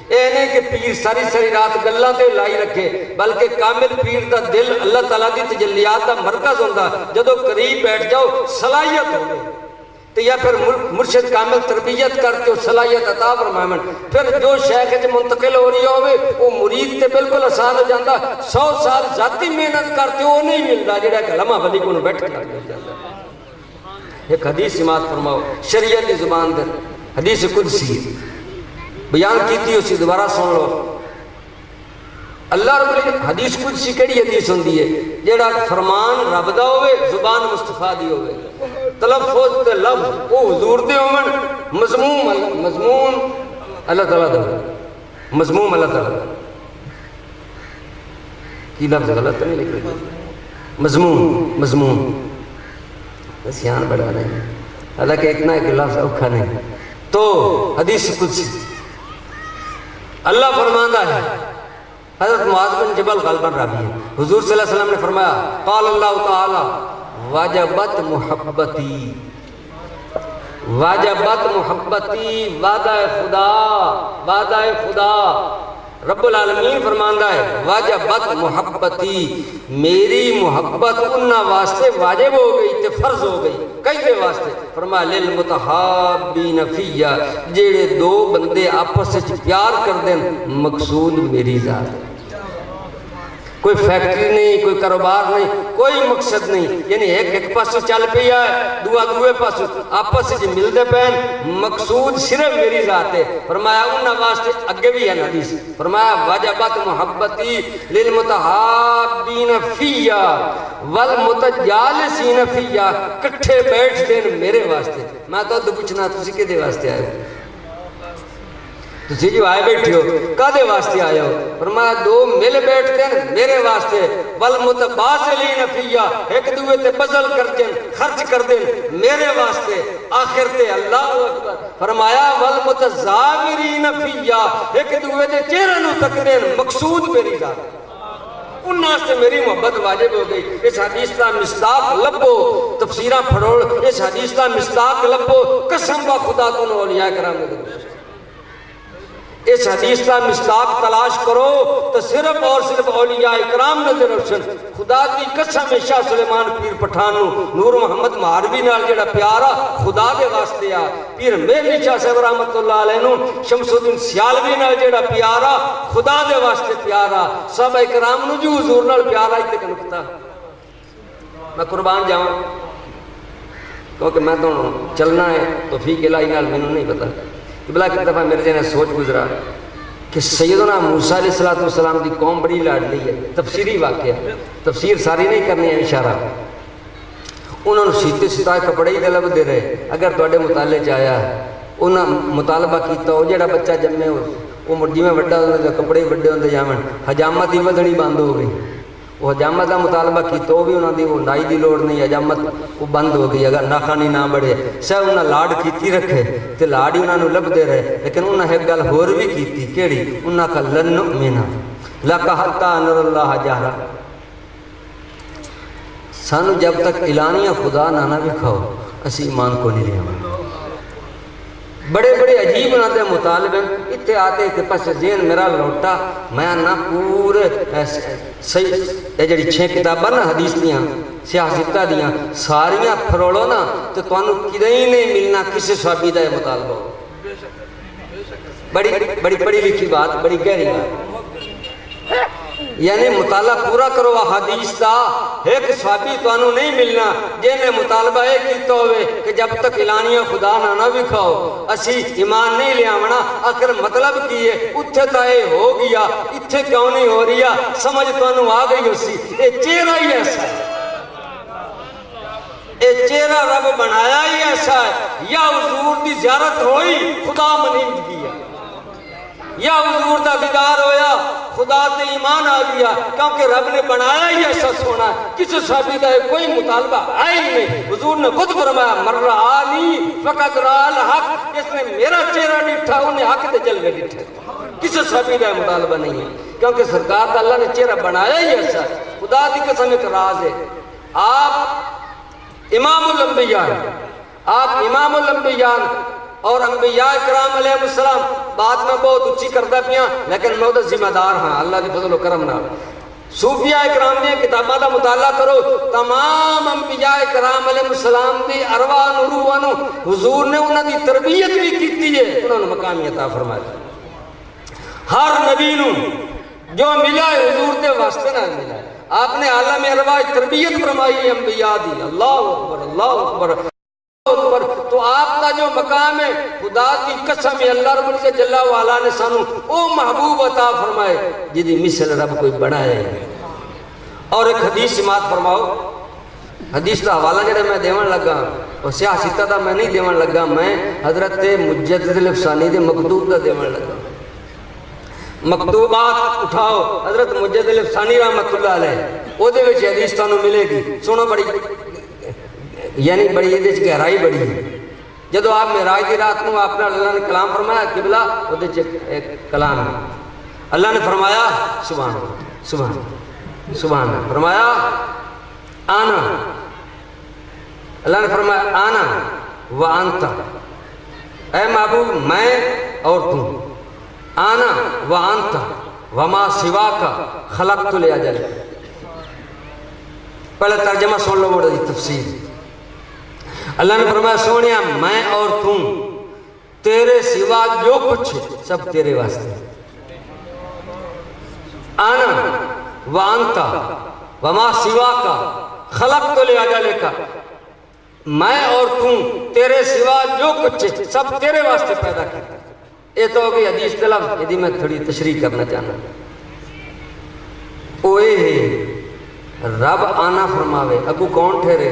اے نہیں کہ پیر ساری ساری رات گلہ تے لائی رکھے بلکہ کامل پیر دا دل اللہ تعالیٰ دی تجلیات دا مرکز ہوندہ جدو قریب بیٹھ جاؤ صلاحیت ہو گئی تو یا پھر مرشد کامل تربیت کرتے ہو صلاحیت عطا فرمائے پھر جو شیخ ہے منتقل ہو رہی ہوئے وہ مرید تے بالکل آسان ہو جاندہ 100 سال ذاتی محنت کرتے ہو نہیں ملتا جڑا کہ لمحہ بلی کو بیٹھ کر جاندہ۔ ایک حدیث سماعت فرماؤ شریعت کی زبان در حدیث قدسی بیان کیتی اسی دوبارہ سن لو اللہ رب العالمین حدیث قدسی کیڑی حدیث ہوندی ہے جیڑا فرمان رب دا ہوئے زبان مصطفیٰ دی ہوئے تلفظ تے لفظ وہ حضور دے ہومن مضمون اللہ تعالیٰ دا مضمون اللہ تعالیٰ دا کی لفظ غلط نہیں لکھ رہی مضمون بس یہاں بڑھا نہیں حالانکہ ایک نہ ایک لفظ اوکھا نہیں تو حدیث قدسی اللہ فرماندہ ہے حضرت معاذ بن جبل غالباً راوی ہے حضور صلی اللہ علیہ وسلم نے فرمایا قال اللہ تعالی واجبت محبتی وعدہ خدا رب العالمین فرماندہ ہے واجبت محبتی میری محبت انہا واسطے واجب ہو گئی تے فرض ہو گئی کئی دے واسطے فرمایا للمتحابین فیہ جیڑے دو بندے آپس سے پیار کر دیں مقصود میری ذات ہے، کوئی فیکٹری نہیں کوئی کاروبار نہیں کوئی مقصد نہیں یعنی ایک پاسو چل پی ہے دوے پاسو آپس سے ملتے پہن مقصود صرف میری ذات ہے فرمایا انہاں واسطے اگے بھی ہے حدیث فرمایا واجبت محبتی للمتحابین فیہ والمتجالسین فیہ کٹھے بیٹھ دین میرے واسطے میں تو پوچھنا تسی کدے واسطے آئے تسی جو آئے بیٹھے ہو کدے واسطے آئے ہو؟ فرمایا دو مل بیٹھتے ہیں میرے واسطے، والمتبادلین فیہ ایک دوے تے بذل کر دیں خرچ کر دیں میرے واسطے، آخر تے اللہ اکبر فرمایا والمتزاورین فیہ ایک دوے تے چہرے نو تک دیں مقصود میری ذات، انہاں سے میری محبت واجب ہو گئی۔ اس حدیث کا مصداق لبو، تفسیرہ پڑھو، اس حدیث کا مصداق لبو، قسم با خدا تو اولیاء کرام نے درود، اس حدیث کا مصداق تلاش کرو تو صرف اور صرف اولیاء اکرام نظر روشن۔ خدا کی قسم شاہ سلیمان پیر پٹھانو نور محمد مہاروی نال جڑا پیارا خدا دے واسطے آ، پیر مہری شاہ صاحب رحمت اللہ علیہ نو شمس الدین سیالوی نال جڑا پیارا خدا دے واسطے پیارا، سب اکرام نو جو حضور نال پیارا ہی تک نکتا۔ میں قربان جاؤں کیونکہ میں تو چلنا ہے تو فی الہی نال میں نہیں پتا بلا کی دفعہ میرے جانے سوچ گزرا کہ سیدنا موسیٰ علیہ السلام دی قوم بڑی لاڈلی ہے، تفسیری واقعہ، تفسیر ساری نہیں کرنی ہے اشارہ، انہوں نے سیتے ستائے کپڑے ہی دلب دے رہے، اگر توڑے مطالعے چاہیا ہے انہوں نے مطالبہ کیتا ہو جڑا بچہ جمعے ہو وہ مرجی میں وڈا ہوتا کپڑے وڈے ہوتے جامن، حجامت ہی ودھنی بند ہو گئی، وہ حجامت کا مطالبہ کیتا وہ بھی انہوں نے وہ نائی دی لوڑ نہیں، حجامت وہ بند ہو گئی، اگر ناخانی نہ بڑھے سہ انہوں نے لاڈ کیتی رکھے تو لاڈ ہی انہوں نے لب دے رہے، لیکن انہوں نے ایک گل ہور بھی کیتی کیڑی، انہوں نے کہا لن نؤمنا لک حتی نر اللہ جہرا، سانو جب تک اعلانیہ خدا نہ دکھاؤ اسی ایمان کو نہیں لیا۔ بڑے بڑے عجیب نہ دے مطالبے اتنے آتے کہ پس ذہن میرا لوٹا میں نہ پورے صحیح جڑی 6 کتاباں نا حدیث دیاں سیاستہ دیاں ساریاں پھروڑو نا تو تانوں کدے ہی نہیں ملنا کسی صحابی دا یہ مطالبہ ہو۔ بڑی بڑی لکھی بات، بڑی گہری بات، یعنی مطالعہ پورا کرو حدیث دا، ایک صحابی تانوں نہیں ملنا جن نے مطالبہ ایک کیتا ہوئے کہ جب تک اعلانیہ خدا نہ بکھاؤ اسی ایمان نہیں لے آمنا۔ آخر مطلب کی ہے اتھے تا اے ہو گیا اتھے کیوں نہیں ہو رہی ہے، سمجھ تانوں آ گئی ہو سی، اے چہرہ ہی ایسا ہے، اے چہرہ رب بنایا ہی ایسا ہے، یا حضور دی زیارت ہوئی خدا منیندگی ہے، یا حضور دا دیدار ہویا خدا تے ایمان آ گیا، کیونکہ رب نے بنایا ہی ایسا سونا ہے، کسی صحابی کا کوئی مطالبہ ہے ہی نہیں۔ حضور نے خود فرمایا من رآنی فقد رأى الحق، اس نے میرا چہرہ ڈٹھا انہیں حق دے جلوے ڈٹھے، کسی صحابی کا مطالبہ نہیں ہے، کیونکہ سرکار دا اللہ نے چہرہ بنایا ہی ایسا ہے۔ خدا دی قسم ایک راز ہے، آپ امام الانبیاء ہیں، آپ امام الانبیاء اور انبیاء اکرام علیہ السلام بات میں بہت اچھی کرتا پیاں لیکن میں ادھر ذمہ دار ہاں اللہ کی فضل و کرم نہ۔ صوفیاء اکرام دی کتاباں دا مطالعہ کرو، تمام انبیاء اکرام علیہ السلام دی ارواح نروح حضور نے انہوں دی تربیت بھی کیتی ہے، انہوں نے مقامی عطا فرمایا۔ ہر نبی نو جو ملا ہے حضور دے واسطے نہ ملا ہے، آپ نے عالم ارواح تربیت فرمائی ہے انبیاء دی، اللہ اکبر اللہ اکبر۔ تو آپ کا جو مقام ہے خدا کی قسم ہے اللہ رب العزت جل وعلا نے سانو او محبوب عطا فرمائے جدی مثل رب کوئی بنائے۔ اور ایک حدیث سماعت فرماؤ، حدیث کا حوالہ جڑا میں دیوان لگا اور سیاستہ دا میں نہیں دیوان لگا، میں حضرت مجدد الافسانی دے مکتوب دا دیوان لگا۔ مکتوبات اٹھاؤ حضرت مجدد الافسانی رحمت اللہ علیہ، او دے وچ حدیث تانوں ملے گی، سنو بڑی یعنی بڑی یہ گہرائی بڑی ہے۔ جدو آپ معراج کی رات کو آپ نے اللہ نے کلام فرمایا قبلہ وہ ایک کلام ہے، اللہ نے فرمایا سبحان سبحان سبحان، فرمایا آنا، اللہ نے فرمایا آنا وانتا، اے محبوب میں اور تم، آنا وانتا وما سوا کا خلقت لاجل۔ پہلے ترجمہ سن لو بڑی تفسیر۔ اللہ نے فرمایا سونیا میں اور تم تیرے سوا جو کچھ سب تیرے واسطے، آنا وانتا وما سوا کا خلقت لاجلک، میں اور تم تیرے سوا جو کچھ سب تیرے واسطے پیدا کیا۔ یہ تو ہوگی حدیث کے لفظ، یہ میں تھوڑی تشریح کرنا چاہنا۔ اوے رب آنا فرماوے اگو کون ٹھہرے؟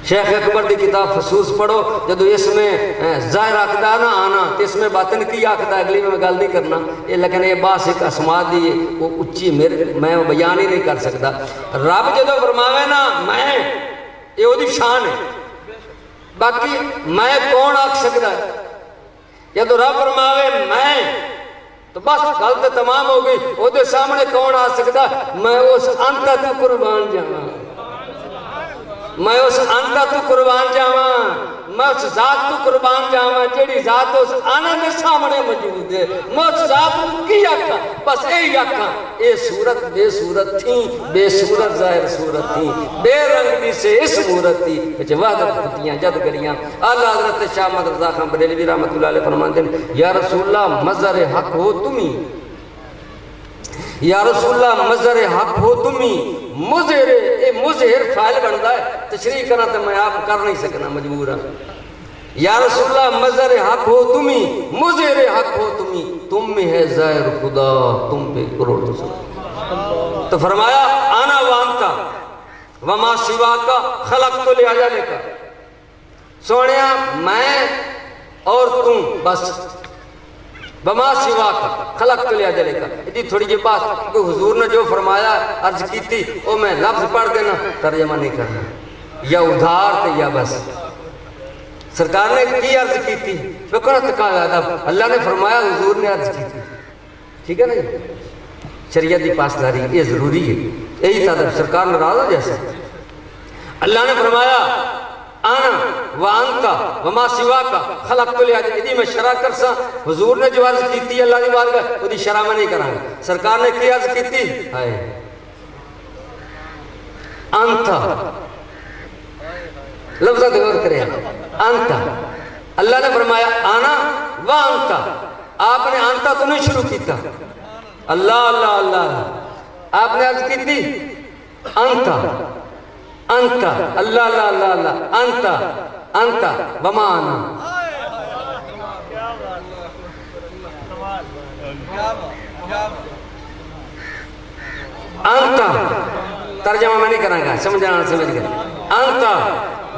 شیخ اکبر دی کتاب فصوص پڑھو، جدو اس میں ظاہر آکدہ نہ آنا تو اس میں باطن کی آکدہ، اگلی میں گل نہیں کرنا، لیکن یہ باس ایک اسما دی وہ اچھی میں بیان ہی نہیں کر سکتا۔ رب جدو فرماوے نا میں، یہ وہ دی شان ہے، باقی میں کون آکھ سکتا ہے؟ جدو رب فرماوے میں تو بس گل تو تمام ہو گئی، وہ دے سامنے کون آ سکتا؟ میں اس انتا تو قربان جاواں، میں اس انتا تو قربان جاواں، میں اس ذات تو قربان جاواں جیڑی ذات اس آنا دے سامنے موجود ہے، میں اس ذات کی آکھاں، بس اے آکھاں، اے صورت بے صورت تھی، بے صورت ظاہر صورت تھی، بے رنگ دی سے اس صورت تھی، بچے وحدت کھتیاں جد کریاں۔ اللہ حضرت شاہ محمد رضا خان بریلوی رحمت اللہ علیہ فرماتے ہیں یا رسول اللہ مظہر حق ہو تمہیں، یا رسول اللہ مظہر حق ہو تمہیں، مظہر فائل بنتا ہے، تشریح کرنا تو میں آپ کر نہیں سکنا، مجبور ہوں۔ یا رسول اللہ مظہر حق ہو تمہیں، مظہر حق ہو تمہیں، تم میں ہے ظاہر خدا، تم پہ کروڑ رسول۔ تو فرمایا آنا وانتا وما سوا کا خلقت لأجلک، سونیا میں اور تم بس، وما سوا کا خلقت لأجلک، یہ تھوڑی جی بات کہ حضور نے جو فرمایا عرض کی تھی وہ میں لفظ پڑھ دینا، ترجمہ نہیں کرنا، یا ادھار تھے یا بس۔ سرکار نے کی عرض کی تھی فکرت کا ادب، اللہ نے فرمایا حضور نے عرض کی تھی، ٹھیک ہے نا؟ شریعت کی پاسداری یہ ضروری ہے، یہی تھا سرکار ناراض ہو جیسا۔ اللہ نے فرمایا آنا وانتا وما سوا کا خلقت لأجلک، ادھی میں شرح کرسا، حضور نے جو عرض کی تھی اللہ دی بارگاہ وہ دی شرح میں نہیں کریں گے۔ سرکار نے کی عرض کی تھی انتا، لفظہ دور کرے انتا، اللہ نے فرمایا آنا وانتا، آپ نے انتا تو نہیں شروع کیتا، اللہ اللہ اللہ، آپ نے عرض کی تھی انتا انتا، اللہ اللہ اللہ اللہ، انتا انتا وما آنا، انتا ترجمہ میں نہیں کریں گا، سمجھانا سمجھ گئے، انتا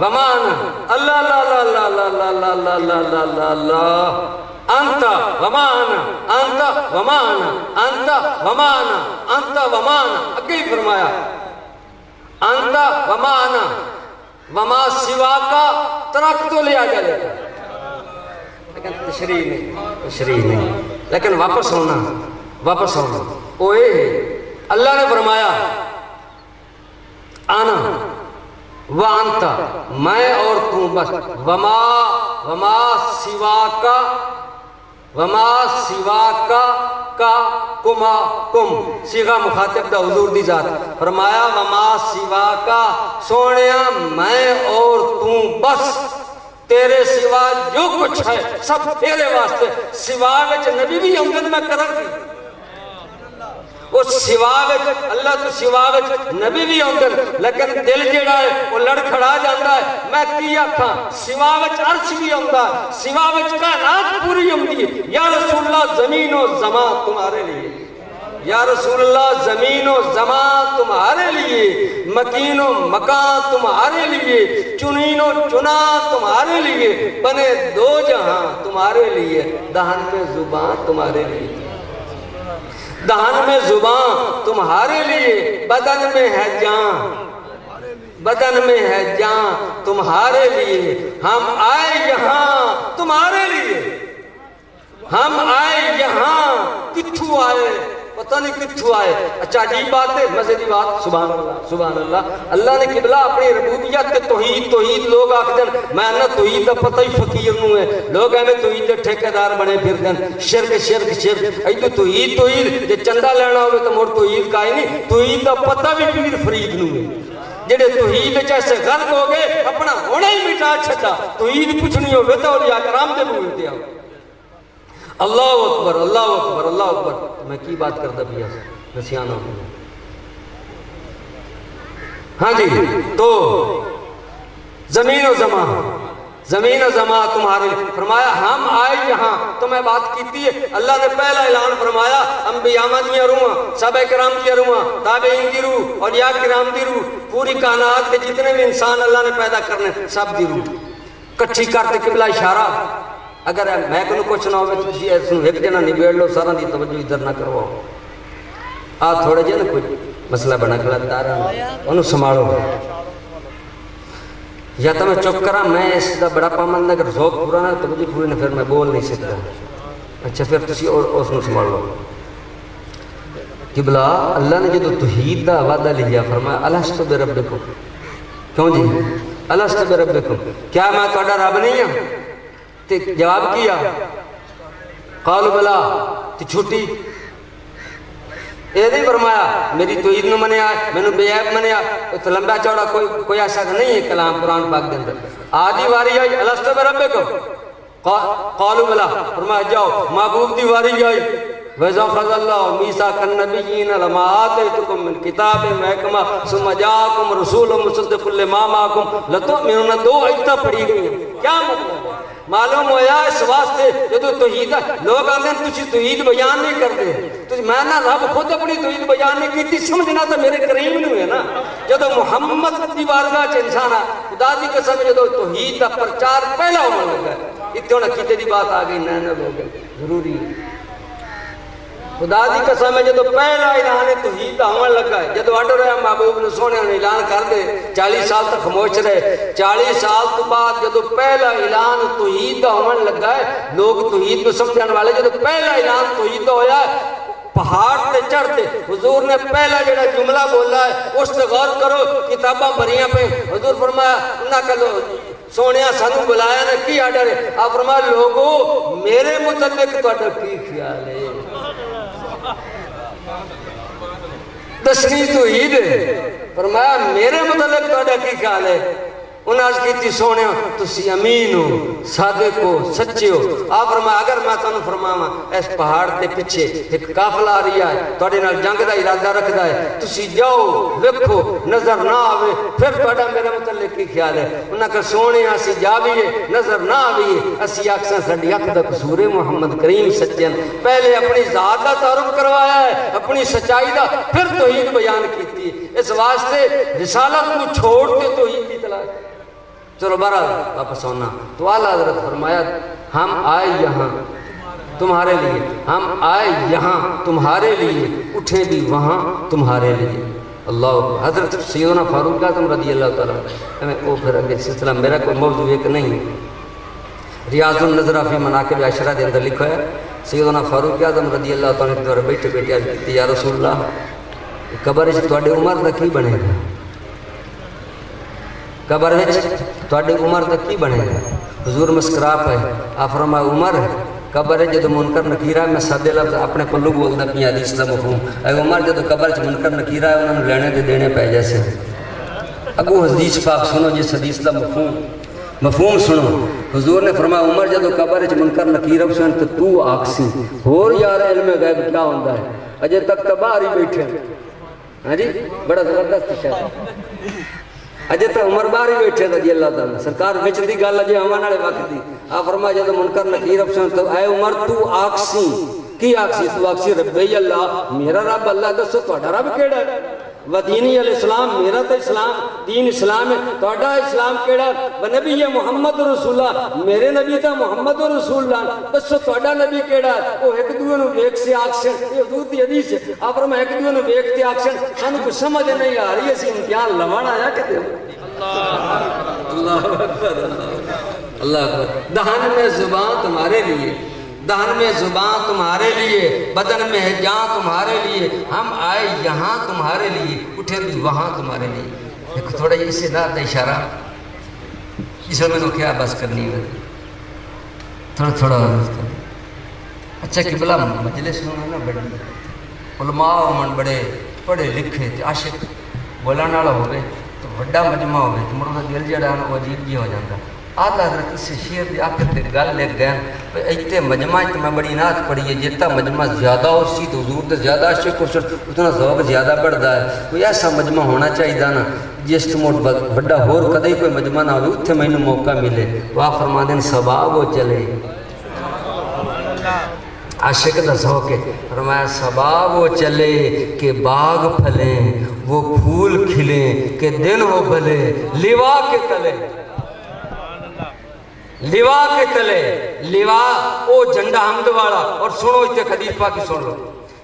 وما آنا، اللہ اللہ اللہ اللہ اللہ اللہ اللہ اللہ اللہ اللہ، انتا وما آنا، انتا وما آنا، انتا وما آنا، انتا وما آنا، اگے ہی فرمایا انتا وما آنا وما سوا کا ترکت لأجلک، لیکن تشریح نہیں، لیکن واپس ہونا اوے اللہ نے فرمایا آنا وانتا، میں اور تم بس، وما سوا کا کما کم، صیغہ مخاطب دا حضور دی ذات، فرمایا وما سوا کا، سونیا میں اور تم بس، تیرے سوا جو کچھ ہے سب تیرے واسطے، سوا وچ نبی بھی امدن میں کرن کی، وہ سوا وچ اللہ تو سوا وچ نبی بھی امدن، لیکن دل جڑا ہے وہ لڑ کھڑا جاندہ ہے، میں کی آکھاں سوا وچ عرش بھی امدہ، سوا وچ کائنات پوری امدی ہے، یا رسول اللہ زمین و زمان تمہارے لیے، یا رسول اللہ زمین و زمان تمہارے لیے، مکین و مکان تمہارے لیے، چنین و چنا تمہارے لیے، بنے دو جہاں تمہارے لیے، دہن میں زبان تمہارے لیے، دہن میں زبان تمہارے لیے، بدن میں ہے جان، بدن میں ہے جان تمہارے لیے، ہم آئے یہاں تمہارے لیے، ہم آئے یہاں کتھو آئے پتہ نہیں کتھو آئے، اچھا عجیب بات ہے، مزے دی بات، سبحان اللہ سبحان اللہ، اللہ نے قبلہ اپنی ربوبیت کے توحید لوگ آکھ دیں، میں نہ توحید دا پتہ ہی فقیر نوں ہے، لوگ ہمیں توحید دے ٹھیکیدار بنے پھر دیں، شرک ایدو توحید جے چندہ لینا ہوئے تو مور توحید کا ہی نہیں، توحید دا پتہ بھی پیر فرید نوں ہے، جڑے توحید جیسے غلط ہو گئے اپنا ہونا ہی مٹا چھتا، توحید پوچھنی ہوئے تو اولیاء کرام دے موئے دیا، اللہ اکبر اللہ اکبر اللہ اکبر، میں کی بات کرتا بھی نسیانہ ہوں، ہاں جی، تو زمین و زمان زمین و زمان تمہارے لیے. فرمایا ہم آئے یہاں تو میں بات کیتی ہے. اللہ نے پہلا اعلان فرمایا انبیاء دیاں روحاں، صحابہ کرام کی روحاں، تابعین دی روح، اولیاء کرام دی روح، پوری کائنات کے جتنے بھی انسان اللہ نے پیدا کرنے سب دی روح کٹھی کرتے قبلہ اشارہ. اگر میں کو کچھ نہ ہوئے تو تسی ایک جنا نبیڑ لو، سارا دی توجہ ادھر نہ کرو. آپ تھوڑے جے نا کوئی مسئلہ بنا کر تارا انہوں سنبھالو. یا تو میں چپ کرا، میں اس کا بڑا پامند اگر ذوق پورا نہ تو مجھے پوری نہ پھر میں بول نہیں سکتا. اچھا پھر تسی اور اس نے سنبھال لو. قبلہ اللہ نے جو توحید دا وعدہ لیا فرمایا الستو بربکم. کیوں جی الستو بربکم، کیا میں تہاڈا رب نہیں ہوں؟ تے جواب کیا قالوا بلا. تے چھٹی یہ نہیں فرمایا میری توحید نو منیا میں نے بے عیب منیا. تو لمبا چوڑا کوئی ایسا نہیں ہے کلام قرآن پاک کے اندر. آدھی واری آئی الستو بربکم قالوا بلا. فرمایا جاؤ. محبوب دی واری آئی وَإِذَا أَخَذَ اللَّهُ مِيثَاقَ النَّبِيِّينَ لَمَا آتَيْتُكُم مِّن كِتَابٍ وَحِكْمَةٍ ثُمَّ جَاءَكُمْ رَسُولٌ مُصَدِّقٌ لِّمَا مَعَكُمْ لَتُؤْمِنُنَّ. دو آیتاں پڑھی گئی ہیں. کیا مطلب ہے؟ معلوم ہویا اس واسطے جو توحید ہے. لوگ آتے ہیں تجھے توحید بیان نہیں کرتے. تو میں نہ رب خود اپنی توحید بیان نہیں کی تھی. سمجھنا تو میرے کریم نہیں ہے نا. جب محمد دی بارگاہ چ انسان ہے خدا دی قسم جب توحید کا پرچار پہلا ہونے لگا اتنے ہوں عقیدے دی بات آ گئی نہ ہو گئی ضروری خدا دی قسم ہے. جب پہلا اعلان توحید کا ہونے لگا ہے جب آڈر رہا محبوب نے سونے نے اعلان کر دے 40 سال تک خاموش رہے. 40 سال تو بعد جب پہلا اعلان توحید کا ہونے لگا ہے لوگ توحید کو سمجھنے والے جب پہلا اعلان توحید کا ہویا ہے پہاڑ تے چڑھتے حضور نے پہلا جڑا جملہ بولا ہے اس سے غور کرو. کتاباں بھریاں پہ حضور فرمایا انہاں کلو سونیا سانو بلایا نے کی آڈر ہے. آپ فرمایا لوگو میرے متعلق تہاڈا کی خیال ہے؟ دسنی توحید ہے. فرمایا میرے متعلق تہاڈا کی خیال ہے؟ انہاں عرض کیتی سونے تسی امین ہو، صادق ہو، سچے ہو. آپ فرمایا اگر میں تانوں فرماواں اس پہاڑ دے پیچھے ایک قافلہ آ رہی ہے تہاڈے نال جنگ دا ارادہ رکھدا ہے تسی جاؤ ویکھو نظر نہ آوے پھر تہاڈا میرے متعلق کی خیال ہے؟ انہاں کہ سونے اسی جاویے نظر نہ آویے اسی آکھساں ساڈی اکھ دا قصور ہے محمد کریم سچے ہیں. پہلے اپنی ذات دا تعارف کروایا ہے اپنی سچائی دا پھر توحید بیان کیتی. اس واسطے رسالت کو چھوڑ کے توحید کی تلاش. چلو بارہ واپس ہونا تو اعلیٰ حضرت فرمایا ہم آئے یہاں تمہارے لیے، ہم آئے یہاں تمہارے لیے، اٹھے بھی وہاں تمہارے لیے. اللہ حضرت سیدنا فاروق اعظم رضی اللہ تعالیٰ وہ پھر اگے سلسلہ میرا کوئی موضوع ایک نہیں ہے. ریاض النظرہ فی مناقب عشرہ دے اندر لکھا ہے سیدنا فاروق اعظم رضی اللہ تعالیٰ نے دوارا بیٹھے بیٹھے عرض کیتی یا رسول اللہ قبر وچ تہاڈی عمر دا کی بنے گا؟ قبر وچ تہاڈی عمر دا کی بنے گا؟ حضور مسکرا پے. آپ فرمایا عمر قبر جدو منکر نکیرہ میں سادے لفظ اپنے پلو بولدا پیا حدیث دا مفہوم اے عمر جدو قبر چ منکر نکیرہ ہے انہاں نوں لینے تے دینے پے جیسے. اگو حدیث پاک سنو جس حدیث دا مفہوم سنو. حضور نے فرمایا عمر جدو قبر چ منکر نکیر حسین تو آکسی ہور یار علم غیب کیا ہوندا ہے اجے تک تو باہر ہی بیٹھے. ہاں جی بڑا زبردست شاعر اجے تو عمر باہر ہی بیٹھے رضی اللہ تعالیٰ سرکار وچ دی گل اجے ہون والے وقت دی. آپ فرمایا جدو منکر نکیر حسین تو اے عمر تو آکسی کی آکسی؟ تو آکسی ربی اللہ میرا رب اللہ. دسو تہاڈا رب کیڑا ہے؟ ودینی علیہ السلام میرا تو اسلام دین اسلام ہے. تہاڈا اسلام کیڑا ہے؟ نبی ہے محمد رسول اللہ میرے نبی تا محمد رسول اللہ. دسو تہاڈا نبی کیڑا ہے؟ وہ ایک دوسرے نوں ویکھ سے آکھن یہ حضور دی حدیث ہے. آپ فرمایا ایک دوسرے نوں ویکھ تے آکھن سانوں کچھ سمجھ نہیں آ رہی اسی امتحان لوان آیا کتے. اللہ اکبر اللہ اکبر. دہن میں زبان تمہارے لیے، دہن میں زبان تمہارے لیے، بدن میں ہے جان تمہارے لیے. ہم آئے یہاں تمہارے لیے، اٹھے بھی وہاں تمہارے لیے. ایک تھوڑا یہ اسے دار دا اشارہ اس میں تو کیا بس کرنی ہے تھوڑا اچھا قبلہ مجلس ہونا نا بڑی علماء من بڑے پڑھے لکھے عاشق بولنے والا ہوئے تو بڑا مجمع ہوئے تو مرد دل جڑا وہ عجیب جی ہو جاتا. آدھا حضرت اس شیر دی آخر تے گل لکھ گئے ایتے مجمع میں بڑی نعت پڑھی ہے جتا مجمع زیادہ ہو سی تو حضور تے زیادہ عاشق ہو اتنا ذوق زیادہ بڑھتا ہے. کوئی ایسا مجمع ہونا چاہیے نا جس تو موٹ بڑا ہور کدے کوئی مجمع نہ ہو اتھے مینوں موقع ملے تو آپ فرما دیں سباب وہ چلے عاشق دا ذوق ہے فرمایا سباب وہ چلے کہ باغ پھلیں وہ پھول کھلیں کہ دن وہ بھلے لیوا کے تلے لیوا کے تلے لیوا او جھنڈا حمد والا اور سنو اتنے حدیث پاک کی سن لو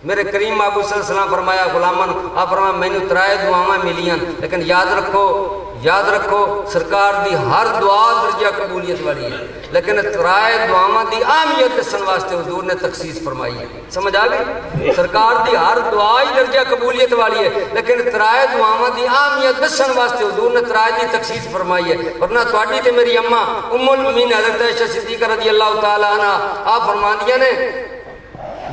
میرے کریم محبوب صلی اللہ علیہ وسلم فرمایا غلامن آپ فرمایا میں نے ترائے دعاواں ملیاں لیکن یاد رکھو سرکار دی ہر دعا درجہ قبولیت والی ہے لیکن ترائے دعاواں دی اہمیت دسن واسطے حضور نے تخصیص فرمائی ہے سمجھ آ گئی سرکار دی ہر دعا ہی درجہ قبولیت والی ہے لیکن ترائے دعاواں دی اہمیت دسن واسطے حضور نے ترائے دی تخصیص فرمائی ہے ورنہ تواڈی تے میری اماں ام المؤمنین حضرت عائشہ صدیقہ رضی اللہ تعالی عنہ آپ فرماندیاں نے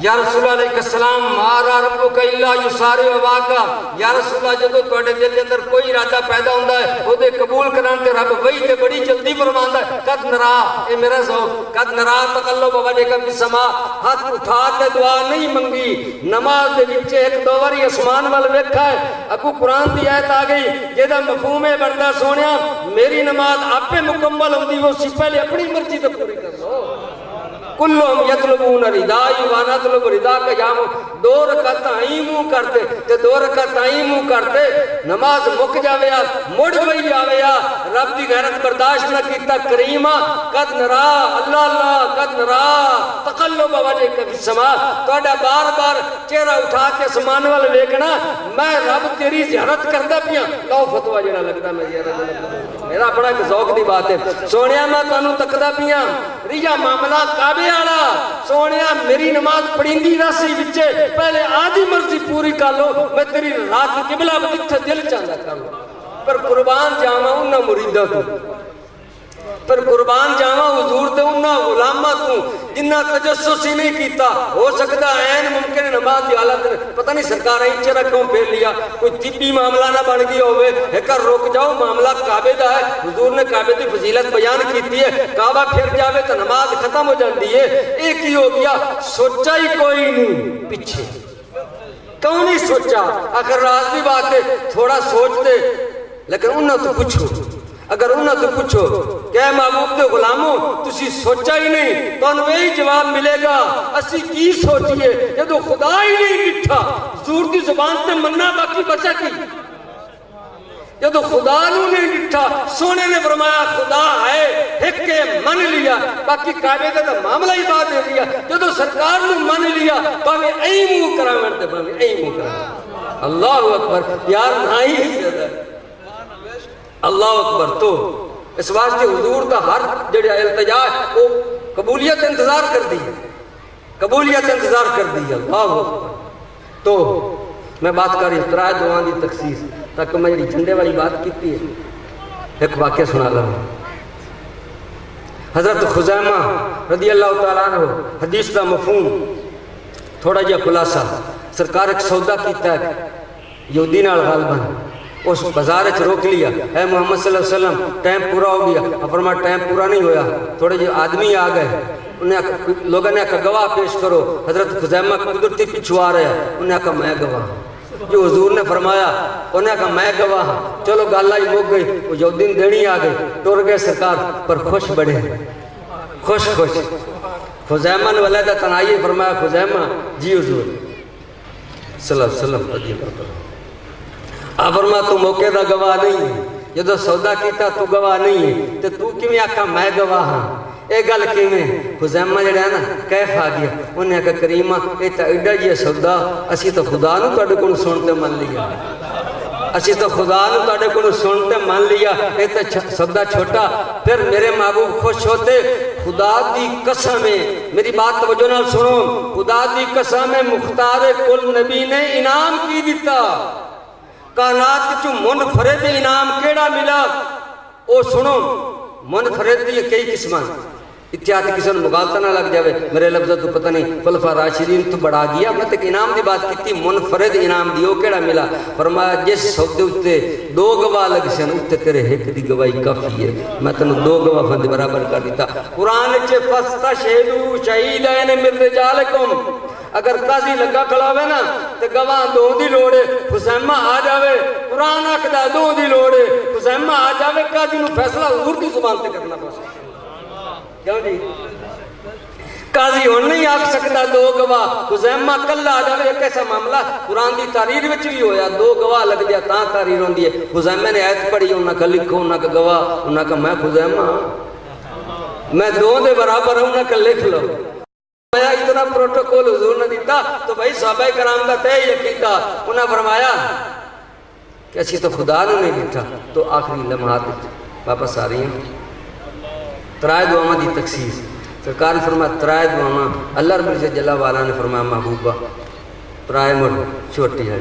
یا رسول اللہ علیہ السلام مارا ربک الا یسارع واقع یا رسول اللہ جدو تواڈے دل دے اندر کوئی ارادہ پیدا ہوندا ہے او دے قبول کرن تے رب وہی تے بڑی جلدی فرماندا ہے قد نرا اے میرا ذوق قد نرا تقلب وجهک فی السماء ہاتھ اٹھا کے دعا نہیں منگی نماز دے وچ ایک دو واری اسمان ول ویکھا ہے اگو قرآن دی آیت آ گئی جہدا مفہوم ہے بندا سونیا میری نماز آپے مکمل ہوندی وہ سی پہلے اپنی مرضی تے پوری کر لو کلہم یطلبون ردائی وانا طلب ردا کا جام دو رکعت آئی منہ کرتے تے دو رکعت آئی منہ کرتے نماز مک جاوے مڑ وہی آوے رب دی غیرت برداشت نہ کیتا کریمہ قد نرا اللہ اللہ قد نرا تقلب وجهک فی السماء تواڈا بار بار چہرہ اٹھا کے اسمان وال ویکھنا میں رب تیری زیارت کردا پیاں لو فتوا جڑا لگدا میں زیارت میرا بڑا ایک ذوق دی بات ہے سونیا میں تانوں تکدا پیاں ریا معاملہ کعبے والا سونیا میری نماز پڑھیندی راسی وچے پہلے آدھی مرضی پوری کر لو میں تیری رات قبلہ جتھے دل چاہتا کر لو پر قربان جاواں انہاں مریداں تو پر قربان جاواں حضور تے انہاں غلاماں تو جنہ تجسس ہی نہیں کیتا ہو سکتا عین ممکن نماز دی حالت پتہ نہیں سرکار این چرا کیوں پھیر لیا کوئی طبی معاملہ نہ بن گیا ہوئے ایک رک جاؤ معاملہ کعبے دا ہے حضور نے کعبے دی فضیلت بیان کیتی ہے کعبہ پھر جاوے تو نماز ختم ہو جاندی ہے ایک ہی ہو گیا سوچا ہی کوئی نہیں پیچھے کیوں نہیں سوچا اگر راز دی بات ہے تھوڑا سوچتے لیکن انہاں تو پوچھو اگر انہاں تو پوچھو کہ اے محبوب دے غلاموں تسی سوچا ہی نہیں تو انہوں یہی جواب ملے گا اسی کی سوچیے جدو خدا ہی نہیں ڈٹھا حضور دی زبان تے مننا باقی بچا کی جدو خدا نو نہیں ڈٹھا سونے نے فرمایا خدا ہے ایک کے من لیا باقی قائبے کا معاملہ ہی بات دے دیا جدو سرکار نو من لیا باوے ائی منہ کرا مرتے باوے ائی منہ کرا اللہ اکبر یار نائی زیادہ اللہ اکبر تو اس واسطے حضور کا ہر جڑا التجا ہے وہ قبولیت انتظار کر دی قبولیت انتظار کر دی اللہ اکبر تو میں بات کر رہی ہوں ترائے دعائیں دی تخصیص تاکہ میں جڑی جھنڈے والی بات کیتی ہے ایک واقعہ سنا لوں حضرت خزیمہ رضی اللہ تعالیٰ عنہ حدیث دا مفہوم تھوڑا جا خلاصہ سرکار ایک سودا کیتا ہے یہودی نال غالباً اس بازار چ روک لیا اے محمد صلی اللہ علیہ وسلم ٹائم پورا ہو گیا فرمایا ٹائم پورا نہیں ہویا تھوڑے جو آدمی آ گئے لوگوں نے کہا گواہ پیش کرو حضرت خزیمہ قدرتی پچھو آ رہا ہے انہیں کہا میں گواہ جو حضور نے فرمایا انہیں کہا میں گواہ چلو گالا ہی موک گئی وہ جو دن دینی آ گئی ٹور گئے سرکار پر خوش بڑے خوش خزیمہ نے ولیدہ تنائی فرمایا خزیمہ جی حضور صلی اللہ علیہ وسلم رضی اللہ تعالیٰ آپ فرما تو موقع دا گواہ نہیں ہے جدو سودا کیتا تو گواہ نہیں ہے تو کیویں آکھا میں گواہ ہاں اے گل کیویں خزیمہ جڑا ہے نا کیف آ گیا انہیں کہا کریمہ اے تا ایڈا جی سودا اسی تو خدا نو تواڈے کولوں سنتے من لیا اسی تو خدا نو تواڈے کولوں سنتے من لیا اے تے سودا چھوٹا پھر میرے محبوب خوش ہوتے خدا دی قسم ہے میری بات توجہ نال سنو خدا دی قسم ہے مختار کل نبی نے انعام کی دیتا کائنات چو منفرد انعام کیڑا ملا او سنو منفرد دی کئی قسمان اتحاد کسی نے مغالطہ نہ لگ جاوے میرے لفظہ تو پتہ نہیں خلفہ راشدین تو بڑھا گیا میں تک انعام دی بات کیتی منفرد انعام دی او کیڑا ملا فرمایا جس سودے اتے دو گواہ لگ سن اتے تیرے ایک دی گواہی کافی ہے میں تنو دو گواہ فند برابر کر دیتا قرآن چے فاستشہدوا شہیدین من رجالکم اگر قاضی لگا کھڑا ہوئے نا تو گواہ دو دی لوڑے خزیمہ آ جاوے قرآن آکھدا دو دی لوڑے خزیمہ آ جاوے قاضی نو فیصلہ حضور دی زبان تے کرنا پڑے کیوں جی قاضی ہون نہیں آکھ سکتا دو گواہ خزیمہ کل آ جاوے ایک ایسا معاملہ قرآن دی تحریر وچ بھی ہویا دو گواہ لگ دیا تاں تحریر ہوندی ہے خزیمہ نے آیت پڑھی انہاں کا لکھو انہاں کا گواہ انہاں کا میں خزیمہ میں دو دے برابر ہوں انہاں کا لکھ لو اتنا پروٹوکول حضور نے دیتا تو بھائی صحابہ کرام دا تے یقین تھا انہاں فرمایا کہ اسی تو خدا نے نہیں دیتا تو آخری لمحات واپس آ رہی ہیں ترائے دعاواں دی تخصیص سرکار نے فرمایا ترائے دعاواں اللہ رب العزت جل والا نے فرمایا محبوبہ ترائے مڑ چھوٹی ہے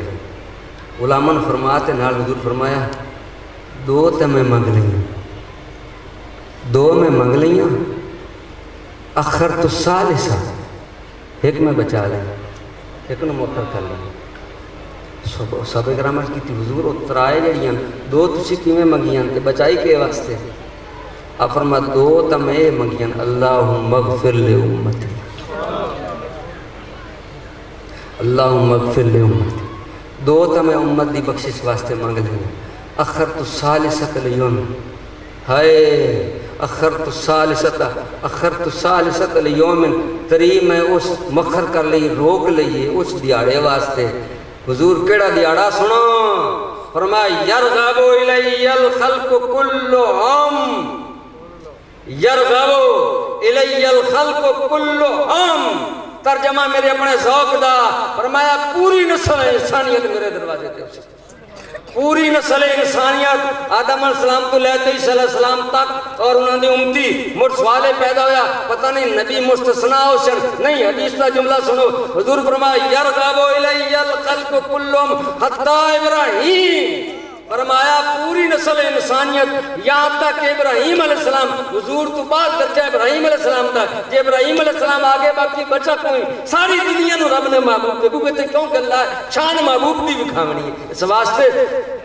غلاماں نے فرمایا تے نال حضور فرمایا دو تے میں منگ لئیاں دو میں منگ لئیاں اخر تو ثالثہ ایک میں بچا لیں ایک نو موقع کر لیں صحابہ کرام عرض کیتی حضور وہ ترائے جڑیاں دو تسی کیویں منگیاں تے بچائی کے واسطے آپ فرما دو تا میں منگیاں اللہم اغفر لے امتی اللہم اغفر لے امتی دو تا میں امت دی بخشش واسطے مانگ لیں اخر تو ثالثت لیوم ہائے اخرت الثالثۃ لیوم تری میں اس مخر کر لئی روک لئیے اس دیاڑے واسطے حضور کیڑا دیاڑا سنو فرمایا یرغب الی الخلق کلہم یرغب الی الخلق کلہم ترجمہ میرے اپنے ذوق دا فرمایا پوری نسل انسانیت میرے دروازے تے اسے پوری نسل انسانیت آدم علیہ السلام تو لیتے عیسیٰ علیہ السلام تک اور انہوں نے امتی مڑ سوالے پیدا ہویا پتہ نہیں نبی مستثنیٰ ہو سن نہیں حدیث کا جملہ سنو حضور فرمایا یرغب الی الخلق کلہم حتی ابراہیم فرمایا پوری نسل انسانیت یہاں تک کہ ابراہیم علیہ السلام حضور تو بعد درجہ ابراہیم علیہ السلام تک کہ ابراہیم علیہ السلام آگے باقی بچا کوئی ساری دنیا نو رب نے محبوب دے بوبے تے کیوں کہ اللہ شان محبوب دی بکھاونی ہے اس واسطے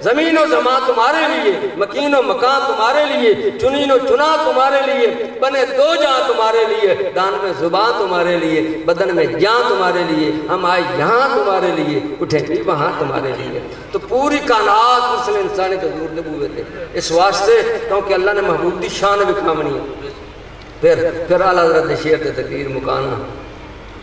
زمین و زمان تمہارے لیے مکین و مکان تمہارے لیے چنین و چنا تمہارے لیے بنے دو جہاں تمہارے لیے دان میں زبان تمہارے لیے بدن میں جان تمہارے لیے ہم آئے یہاں تمہارے لیے اٹھیں بھی وہاں تمہارے لیے تو پوری کائنات مسلم انسانی تو حضور نے بوئے تھے اس واسطے کیونکہ اللہ نے محبوب دی شان بکھاونی ہے پھر اعلیٰ حضرت شیخ تے تقریر مکانا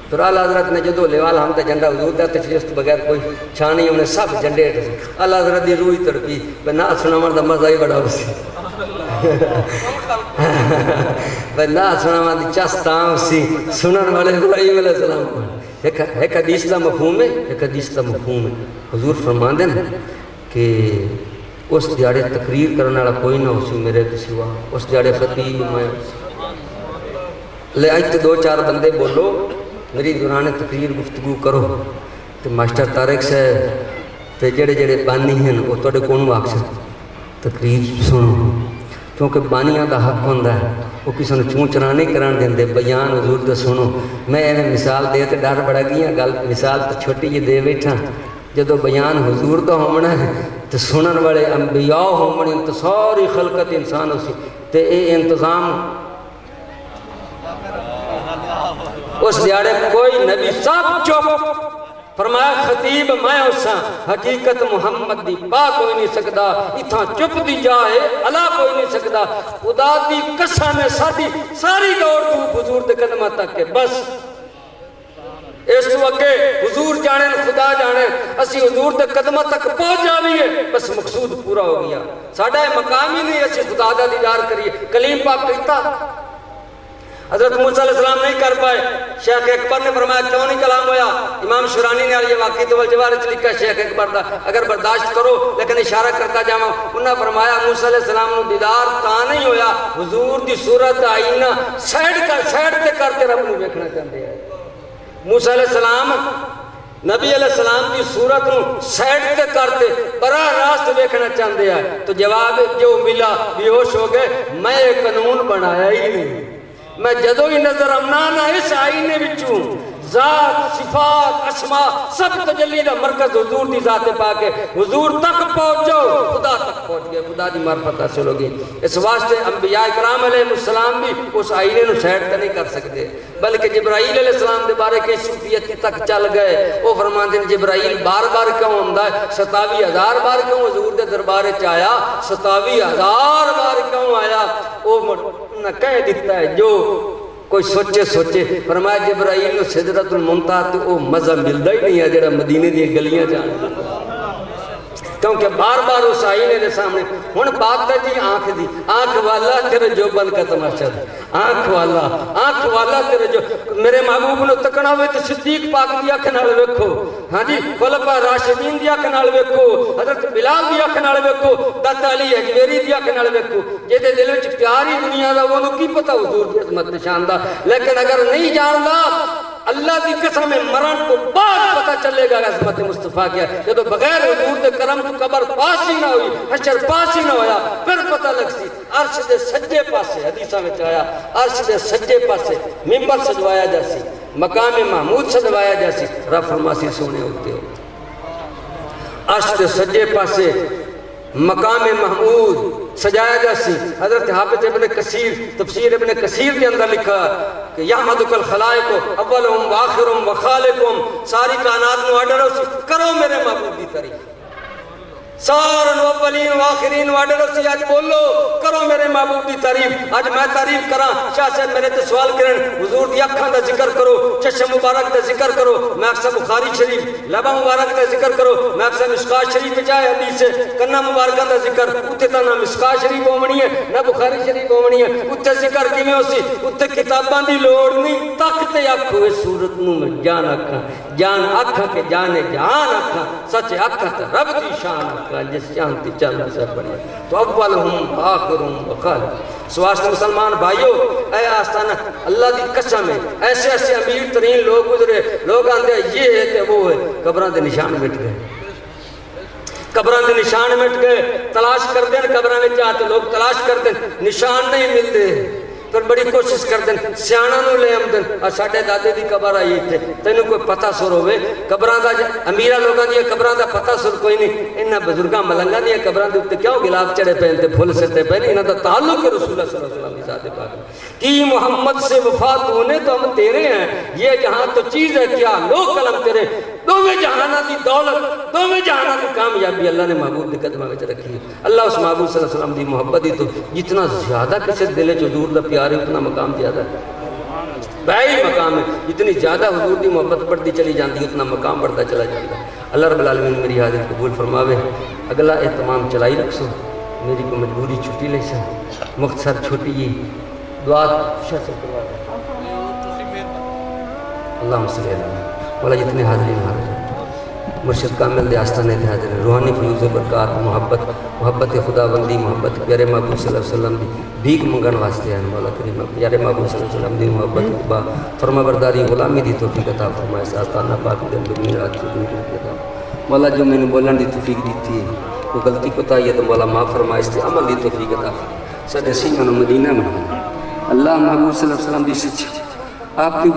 پھر اعلیٰ حضرت نے جدو لیوال ہم تے جنڈا حضور دا تشریف بغیر کوئی چھانی انہیں سب جنڈے تھے اعلیٰ حضرت دی روح تڑپی بھئی نہ سناون دا مزہ ہی بڑا اسی بھئی نہ سناون دی چستاں اسی سنن والے ابراہیم علیہ السلام ایک حدیث دا مفہوم ہے ایک حدیث دا مفہوم ہے حضور فرمان دیں کہ اس دیاڑے تقریر کرنے والا کوئی نہ اسی میرے سوا اس دیاڑے خطیب میں لے آج دو چار بندے بولو میری دوران تقریر گفتگو کرو تو ماسٹر طارق سے تے جڑے جڑے بانی ہیں وہ توڑے کون واقع تقریر سنو کیونکہ بانیاں دا حق ہوندہ ہے وہ کسی نے چون چرا نہیں کران دیں دے بیان حضور دا سنو میں ایویں مثال دے تے ڈر بڑا گیا گل مثال تو چھوٹی جی دے بیٹھا جدو بیان حضور دا ہومنا ہے تو سنن والے انبیاء ہومنے تو ساری خلقت انسان ہو سی تے اے انتظام اس دیاڑے کوئی نبی سب چپ فرمایا خطیب میں اساں حقیقت محمد دی پا کوئی نہیں سکدا اتھاں چپ دی جائے اللہ کوئی نہیں سکدا خدا دی قسم ہے ساری دوڑ تو حضور دے قدمہ تک کے بس اس تو اگے حضور جانے خدا جانے اسی حضور دے قدمہ تک پہنچ جاویے بس مقصود پورا ہو گیا ساڑھا مقام ہی نہیں اسی خدا دا دیدار کریے کلیم پاک کہتا حضرت موسیٰ علیہ السلام نہیں کر پائے شیخ اکبر نے فرمایا کیوں نہیں کلام ہویا امام شورانی نے یہ واقعی تو والجوارچ لکھا شیخ اکبر دا اگر برداشت کرو لیکن اشارہ کرتا جاؤں انہوں نے فرمایا موسیٰ علیہ السلام نے دیدار تا نہیں ہویا حضور دی صورت آئینہ سیڈ تے کرتے رب نے دیکھنا چاہتے ہیں موسیٰ علیہ السلام نبی علیہ السلام کی صورت سیڈ تے کرتے براہ راست دیکھنا چاہتے ہیں تو جواب جو ملا بیہوش ہو گئے میں ایک قانون بنایا ہی نہیں میں جدو ہی نظر امنا نہ اس آئینے بچوں ذات صفات اسماء سب تجلی دا مرکز حضور دی ذات پاک ہے. حضور تک پہنچو خدا تک پہنچ گئے, خدا دی معرفت حاصل ہوگی. اس واسطے انبیاء کرام علیہ السلام بھی اس آئینے نو سیٹ تے نہیں کر سکتے, بلکہ جبرائیل علیہ السلام دے بارے کے صوفیت تک چل گئے. وہ فرماندے ہیں جبرائیل بار بار کیوں ہوندا ہے, 27,000 بار کیوں حضور دے دربار وچ آیا, 27,000 بار کیوں آیا. وہ نہ کہہ دیتا ہے جو کوئی سوچے. فرمایا جبرائیل نو سدرۃ المنتہا تے او مزہ ملدا ہی نہیں ہے جڑا مدینے دی گلیاں جان, کیونکہ بار بار اس آئینے دے سامنے. ہن بات ہے جی آنکھ دی, آنکھ والا تیرے جو بن کا تماشا ہے, آنکھ والا تیرے جو. میرے محبوب نو تکنا ہوئے تو صدیق پاک دی اکھ نال ویکھو, ہاں جی خلفاء راشدین دی اکھ نال ویکھو, حضرت بلال دی اکھ نال ویکھو, داتا علی اجمیری دی اکھ نال ویکھو. جے دے دل وچ پیار ہی دنیا دا اونوں کی پتہ حضور دی عظمت نشان دا. لیکن اگر نہیں جاندا اللہ دی قسم مرن تو بعد پتہ چلے گا عظمت مصطفیٰ کیا. جدو بغیر حضور دے کرم تو قبر پاس ہی نہ ہوئی, حشر پاس ہی نہ ہویا, پھر پتہ لگ سی. عرش دے سجے پاسے حدیثاں وچ آیا, عرش دے سجے پاسے ممبر سجوایا جاسی, مقام محمود سجوایا جاسی. رب فرماسی سونے ہوتے ہو عرش دے سجے پاسے مقام محمود سجایا جاسی. حضرت حافظ ابن کثیر تفسیر ابن کثیر کے اندر لکھا کہ یحمدک الخلائق اولہم وآخرہم وخالقہم, ساری کائنات نو آڈر سی کرو میرے محبوب دی تعریف. سارن اولین و آخرین واڈر سی آج بولو کرو میرے محبوب دی تعریف. آج میں تعریف کراں, شاہ صاحب میرے تے سوال کرن حضور دی اکھاں دا ذکر کرو, چشم مبارک دا ذکر کرو, میں اکثر بخاری شریف, لبا مبارک دا ذکر کرو, میں اکثر مشکات شریف جائے حدیث ہے, کنا مبارکہ دا ذکر اتنے تا نہ مشکات شریف ہومنی ہے نہ بخاری شریف ہومنی ہے. اتنے ذکر کیویں ہوسی, اتنے کتاباں دی لوڑ نہیں, تکتے اکھ ہوئے صورت نو میں جان اکھاں, جان اکھاں کے جانے جان اکھاں, سچ اکھاں تے رب دی شان اکھاں جس شانتی چل سے بڑی. تو اولہم آخرہم وخالق. سواسطے مسلمان بھائیو, اے آستانہ اللہ دی قسم ہے, ایسے امیر ترین لوگ گزرے, لوگ آندے یہ ہے تے وہ ہے, قبران دے نشان مٹ گئے, قبران دے نشان مٹ گئے. تلاش کر دیں قبران میں جاتے لوگ تلاش کر دیں, نشان نہیں ملتے, پھر بڑی کوشش کر دیں سیانا نو لے آمدن. اور ساڑھے دادے دی قبر آئی تھے, تینوں کوئی پتہ سر ہوئے قبران دا, امیرہ لوگاں دیا قبران دا پتہ سر کوئی نہیں. انہاں بزرگاں ملنگاں دیا قبران دے اتے کیوں گلاف چڑھے پہنتے پھول سرتے پہنے, انہاں دا تعلق ہے رسول اللہ صلی اللہ علیہ وسلم کی ذات پاک کی. محمد سے وفات ہونے تو ہم تیرے ہیں, یہ جہاں تو چیز ہے کیا لو قلم تیرے. دوویں جہانہ دی دولت, دوویں جہانہ دی کامیابی اللہ نے محبوب دی قدمہ میں رکھی ہے. اللہ اس محبوب صلی اللہ علیہ وسلم دی محبت دی تو جتنا زیادہ کسی دل چ حضور دا پیار ہے اتنا مقام زیادہ ہے, بہی مقام ہے. جتنی زیادہ حضور دی محبت بڑھتی چلی جاتی ہے اتنا مقام بڑھتا چلا جاتا ہے. اللہ رب العالمین میری حاضر قبول فرماوے. اگلا اہتمام چلائی رکھ سو, میری کو مجبوری چھٹی لے سا, مختصر چھوٹی جی دعا شاہ سے کروا دیں. اللہم صلی اللہ علیہ مولا جتنے حاضرین حاضر ہیں, مرشد کامل دے آستانے دے حاضر ہیں, روحانی فیوز و برکات, محبت خدا بندی, محبت پیارے محبوب صلی اللہ علیہ وسلم دی بھیک منگن واسطے ہیں. مولا کریم پیارے محبوب صلی اللہ علیہ وسلم دی محبت اتباع فرما برداری غلامی دی توفیق عطا فرمائے. اس آستانہ پاک دے اندر دنیا رات کی عطا مولا جو میں نے بولن دی توفیق دیتی ہے, وہ غلطی کوتاہی ہے تو مولا معاف فرمائے, اس تے عمل دی توفیق عطا فرمائے. سارے سینوں مدینہ میں اللہ محبوب صلی اللہ علیہ وسلم دی سچ آپ کی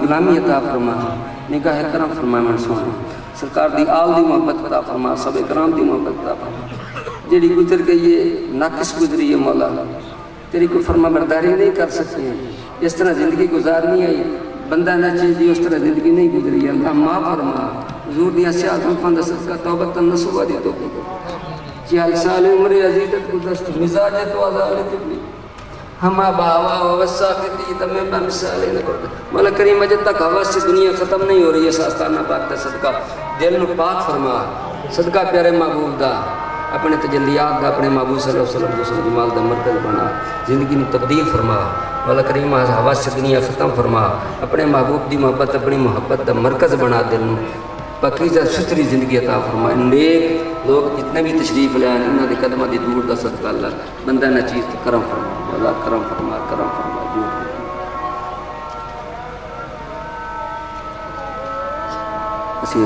غلامی عطا فرمائے, نگاہ کرم فرمائے. من سونا سرکار دی آل دی محبت عطا فرمائے, سب کرام دی محبت عطا فرمائے. جیڑی گزر گئی یہ ناقص گزری ہے مولا, تیری کو فرما برداری نہیں کر سکتے ہیں. اس طرح زندگی گزارنی ہے بندہ نہ چیزی, اس طرح زندگی نہیں گزری ہے. اللہ معاف فرما, حضور دیا سیاحت مفند صدقہ توبت نصوبہ دی تو 40 سال عمر عزیزت گزشت, مزاج تو آزاد تبلی ہم باوا ووسا کی تمہیں بمثال نہ کرتے. مولا کریم جب تک حواس سے دنیا ختم نہیں ہو رہی ہے, آستانہ پاک دا صدقہ دل نو پاک فرما, صدقہ پیارے محبوب دا اپنے تجلیات دا اپنے محبوب صلی اللہ علیہ وسلم دوسرے جمال دا مرکز بنا, زندگی نو تبدیل فرما. مولا کریم حواس سے دنیا ختم فرما, اپنے محبوب دی محبت اپنی محبت دا مرکز بنا, دل نو پاکیزہ ستری زندگی عطا فرمائے. نیک لوگ جتنے بھی تشریف لے آئے انہاں دی قدمہ دی دور دا صدقہ اللہ بندہ نہ چیز تو کرم فرما. اللہ کرم فرما, کرم فرما. اسی